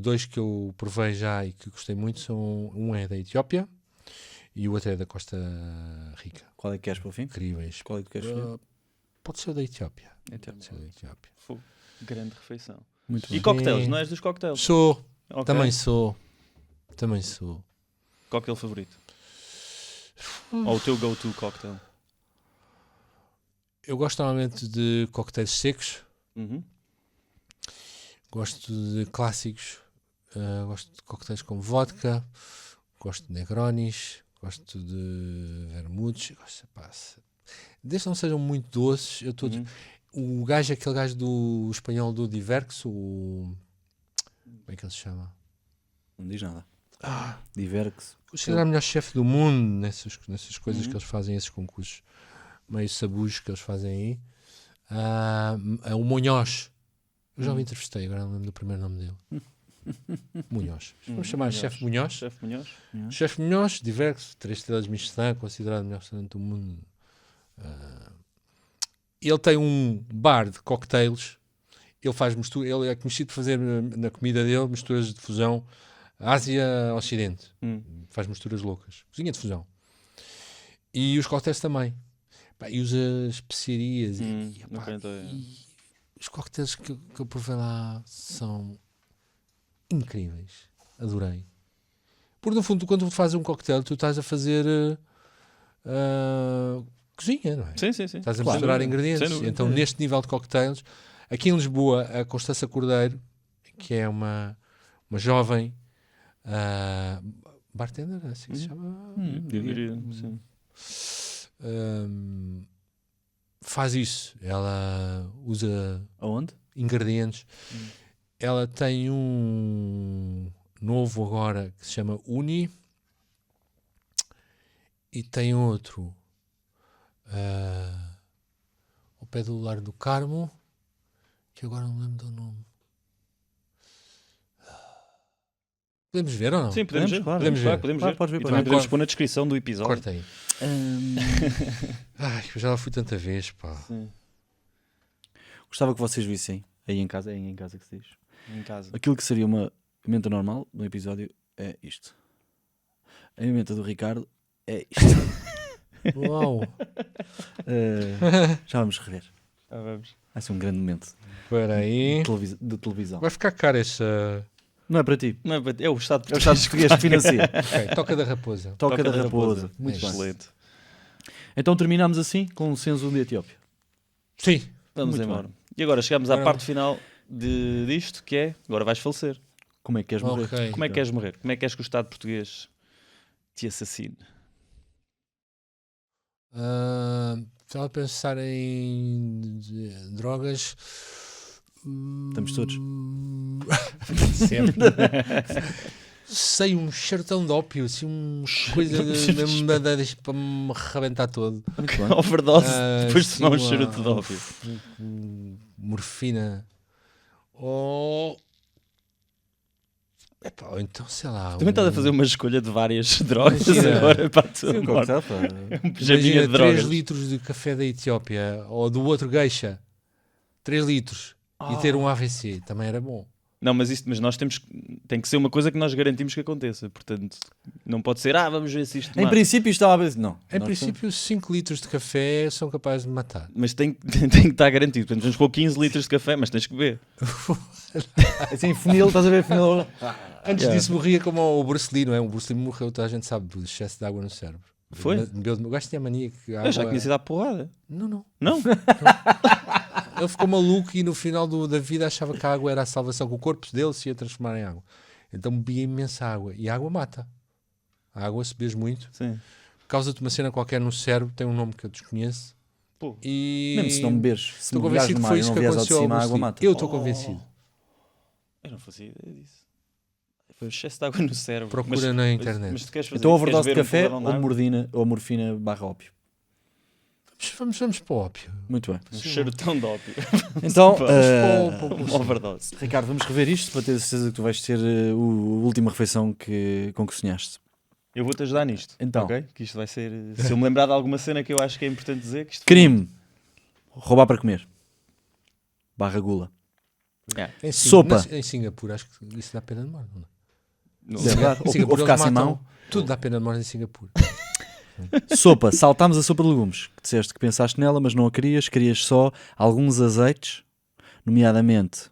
2 que eu provei já e que gostei muito são, um é da Etiópia e o outro é da Costa Rica. Qual é que queres para o fim? Incríveis. Qual é que queres escolher? Pode ser o da Etiópia. Então, Pode ser o da Etiópia. grande refeição. Muito E bem. cocktails? Não és dos cocktails? Sou. Ok. Também sou. Cocktail favorito? Ou o teu go-to cocktail? Eu gosto normalmente de coquetéis secos. Gosto de clássicos. Gosto de coquetéis com vodka. Gosto de Negronis. Gosto de vermutes. Desde que não sejam muito doces. Eu estou o gajo, aquele gajo do espanhol do Diverx, como é que ele se chama? Não diz nada. Diverx. Será o melhor chefe do mundo nessas coisas que eles fazem, esses concursos meio sabujos que eles fazem aí. É o Munhoz. Eu já o entrevistei, agora não lembro do primeiro nome dele. Munhoz. Vamos chamar chefe Munhoz. Chefe Munhoz? Chefe Munhoz, Diverx, 3 estrelas Michelin, considerado o melhor restaurante do mundo. Ele tem um bar de cocktails. Ele faz mistura, ele é conhecido por fazer na comida dele misturas de fusão Ásia-Ocidente. Faz misturas loucas. Cozinha de fusão. E os cocktails também. E usa especiarias. E os cocktails que eu provei lá são incríveis. Adorei. Porque no fundo, quando tu fazes um cocktail, tu estás a fazer cozinha, não é? Sim. Estás a misturar ingredientes. Então, neste nível de cocktails, aqui em Lisboa, a Constança Cordeiro, que é uma jovem bartender, assim que se chama. Sim. Faz isso. Ela usa Aonde? ingredientes. Ela tem um novo agora que se chama Uni e tem outro ao pé do Lar do Carmo, que agora não me lembro do nome. Podemos ver ou não? Sim, podemos ver. Claro. Podemos ver. Podes ver, E podes também ver. podemos pôr na descrição do episódio. Corta aí. Ai, eu já lá fui tanta vez, pá. Sim. Gostava que vocês vissem aí em casa, que se diz. Em casa. Aquilo que seria uma menta normal no episódio é isto. A menta do Ricardo é isto. Uau! Já vamos rever. Vamos. Vai ser um grande momento Espera aí. de televisão. Vai ficar caro essa... Não é para ti. Não, é o Estado É o Estado português que financia. Ok, Toca da Raposa. Toca da Raposa. Muito bem. Excelente. Então terminamos assim com o censo de Etiópia. Sim. Vamos Muito embora. E agora chegamos à Agora- parte final disto, que é, agora vais falecer. Como é que queres morrer? Ok. Como é que queres morrer? Como é que queres que o Estado português te assassine? Estava a pensar em drogas. Estamos todos. Sempre. Sei, um chartão de ópio, assim, coisa mesmo para me arrebentar todo. Muito bem. Overdose, depois de Sim, tomar um charuto de ópio. Morfina. Ou então, sei lá. Também estás a fazer uma escolha de várias drogas Imagina. agora para a tua Sim, morte. claro, pá. Um pijaminha Imagina, de drogas. 3 litros de café da Etiópia ou do outro geisha. 3 litros. E ter um AVC também era bom. Não, mas nós tem que ser uma coisa que nós garantimos que aconteça. Portanto, não pode ser, vamos ver se isto Em mata. princípio estava a ver. Não. Em Nós princípio, 5 litros de café são capazes de matar. Mas tem que estar garantido. Portanto, vamos pôr 15 litros de café, mas tens que beber. Assim, funil, estás a ver? Funil. Antes disso morria como o Bruce Lee, não é? O Bruce Lee morreu, toda a gente sabe, do excesso de água no cérebro. Foi? O gajo tinha mania que a Eu já água... conheci sido à porrada. Não. Não? Ele ficou maluco e no final da vida achava que a água era a salvação, que o corpo dele se ia transformar em água. Então bebia imensa água. E a água mata. A água, se bebes muito, Sim. causa-te uma cena qualquer no cérebro, tem um nome que eu desconheço. Pô. E... Mesmo se não beberes, se Estou mergulhares convencido no que mar foi e isso não que vieres ao de aconteceu ao cima, a Bruce água Lee. mata. Eu estou convencido. Eu não fazia ideia disso. Foi um excesso de água no cérebro. Procura na internet. Mas tu queres fazer Então isso? overdose de Queres café beber um talão de ou morfina barra ópio. Vamos para o ópio. Muito bem. água? Um charutão de ópio. Então, Uma overdose. Ricardo, vamos rever isto para ter certeza que tu vais ter a última refeição com que sonhaste. Eu vou-te ajudar nisto. Então. Ok? Que isto vai ser... Se eu me lembrar de alguma cena que eu acho que é importante dizer... Que isto Crime. Roubar para comer. Barra gula. Sopa. Em Singapura, acho que isso dá pena de morte. Não é? Não. É verdade. Em Singapura Ou ficar eles sem matam. mão. Tudo dá pena de morte em Singapura. Sopa. Saltámos a sopa de legumes. Que disseste que pensaste nela, mas não a querias. Querias só alguns azeites, nomeadamente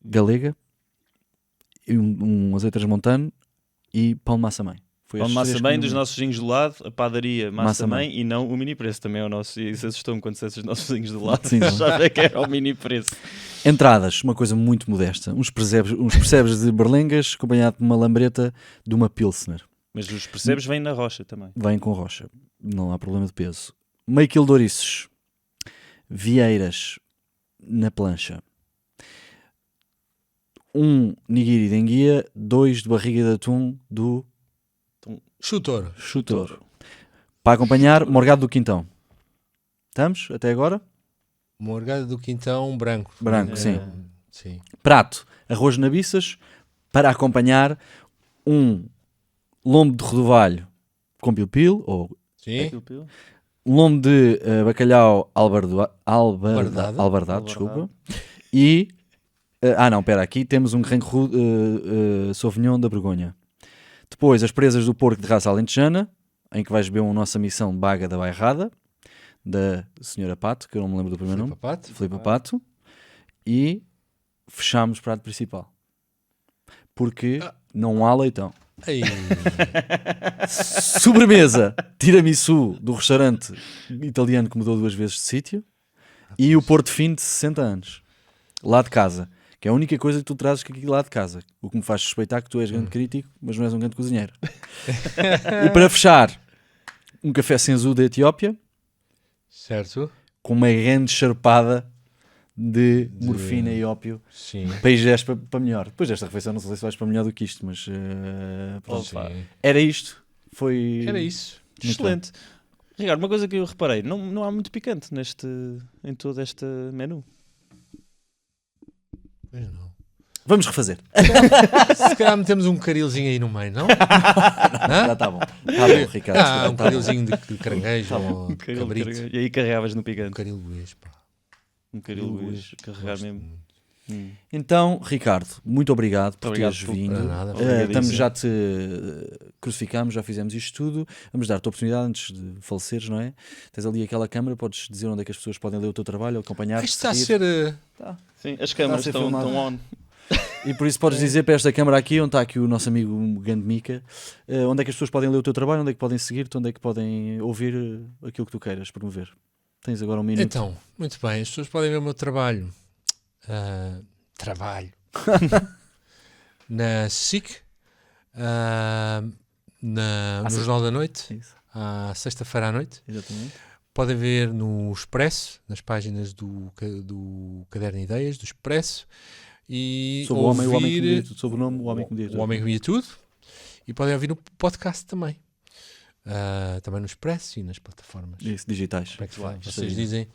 galega, e um azeite transmontano e pão de massa-mãe. Foi Pão de estes massa três bem que dos nomeei. nossos vizinhos do lado, a padaria Massa massa Mãe. bem e não o mini preço. Também é o nosso. E isso assustou-me quando disseste os nossos vizinhos do lado. Sim, Já vê que era o mini preço. Entradas, uma coisa muito modesta. Uns percebes de berlengas acompanhado de uma lambreta de uma pilsner. Mas os percebes vêm na rocha também. Vem com rocha. Não há problema de peso. Meio quilo de ouriços. Vieiras na plancha. Um nigiri de enguia. 2 de barriga de atum do Chutor. chutor. Para acompanhar, morgado do quintão. Estamos até agora? Morgada do Quintão branco. Branco, sim. Sim. Prato, arroz de nabiças. Para acompanhar, um lombo de rodovalho com pil-pil, ou Sim. um lombo de bacalhau albardado, Albardado. desculpa. E, não, espera, aqui temos um Rango Sauvignon da Borgonha. Depois, as presas do porco de raça alentejana, em que vais beber uma nossa missão Baga da Bairrada, da senhora Pato, que eu não me lembro do primeiro nome. Papato. Filipe Pato. E fechamos o prato principal. Porque não há leitão. Ei. Sobremesa, tiramisu do restaurante italiano que mudou 2 vezes de sítio. E o Porto Fino de 60 anos. Lá de casa. Que é a única coisa que tu trazes aqui lá de casa. O que me faz suspeitar que tu és grande crítico, mas não és um grande cozinheiro. E para fechar, um café senzu da Etiópia, Certo. com uma grande charpada de morfina e ópio. Sim. Para ir para melhor. Depois desta refeição não sei se vais para melhor do que isto, mas pronto. Sim. Era isto. Foi... Era isso. Muito Excelente. Ricardo, uma coisa que eu reparei, não há muito picante em todo este menu. Pois não. Vamos refazer. Se calhar metemos um carilzinho aí no meio, não? Já está bom. Está bom, Ricardo. Um Tá carilzinho de caranguejo ou de Caril, cabrito. E aí carregavas no Um picante. caril Luís, pá. Um caril Luís, carregar Gosto mesmo. muito. Então, Ricardo, muito obrigado por Obrigado teres por- vindo. nada. Já te crucificamos, já fizemos isto tudo. Vamos dar-te a oportunidade antes de faleceres, não é? Tens ali aquela câmara, podes dizer onde é que as pessoas podem ler o teu trabalho, acompanhar-te. Isto está a seguir. ser. Sim, as câmaras ser estão filmado. on. E por isso podes dizer para esta câmara aqui, onde está aqui o nosso amigo grande Mica, onde é que as pessoas podem ler o teu trabalho, onde é que podem seguir-te, onde é que podem ouvir aquilo que tu queiras promover. Tens agora um minuto. Então, muito bem, as pessoas podem ver o meu trabalho. Na SIC, no Jornal da Noite, Isso, à sexta-feira à noite. exatamente. Podem ver no Expresso, nas páginas do Caderno de Ideias, do Expresso. E Sobre ouvir o homem que media tudo, sobre o nome, o homem que media tudo. O Homem que Media Tudo. E podem ouvir no podcast também. Também no Expresso e nas plataformas. Isso, digitais. Como é que se fala? Isso Vocês aí. dizem.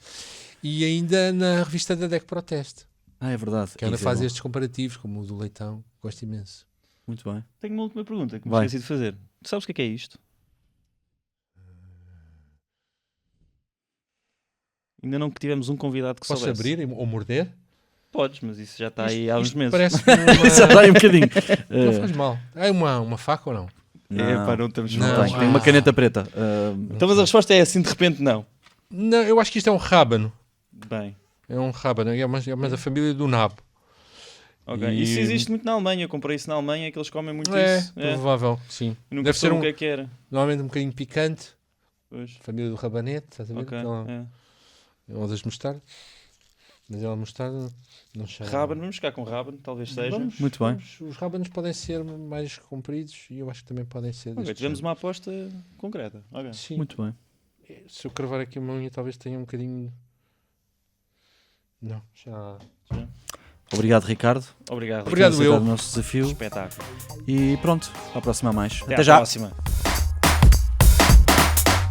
E ainda na revista da DEC Proteste, É verdade. que ainda Isso é faz bom. estes comparativos, como o do Leitão. Gosto imenso. Muito bem. Tenho uma última pergunta que me Vai. esqueci de fazer. Tu sabes o que é isto? Ainda não tivemos um convidado que Posso soubesse. abrir ou morder? Podes, mas isso já está aí há uns Isto meses. Parece Já dá aí um bocadinho. Não faz mal. É uma faca ou não? Não estamos Não. falados. Tem uma caneta preta. Então, mas a resposta é assim de repente não. Não, eu acho que isto é um rábano. Bem, É um rábano. É uma da família do nabo. ok. E- Isso existe muito na Alemanha. Eu comprei isso na Alemanha, que eles comem muito É, isso. É. provável que sim. Eu nunca Deve ser soube um, o que é que era. normalmente um bocadinho picante. Pois. Família do rabanete, estás a ver? Ok. Aquela- É. É uma das mostardas. Mas ela mostarda não chama. Rábano, vamos ficar com rábano, talvez seja. Vamos, Muito bem. vamos. Os rábanos podem ser mais compridos e eu acho que também podem ser Ok, deste tivemos género. uma aposta concreta. Ok. Sim. Muito bem. Se eu cravar aqui uma unha talvez tenha um bocadinho... Não, já... Obrigado, Ricardo. Obrigado. Obrigado, por ter aceitado eu. o nosso desafio. Espetáculo. E pronto, à próxima a mais. Até Até à já. próxima.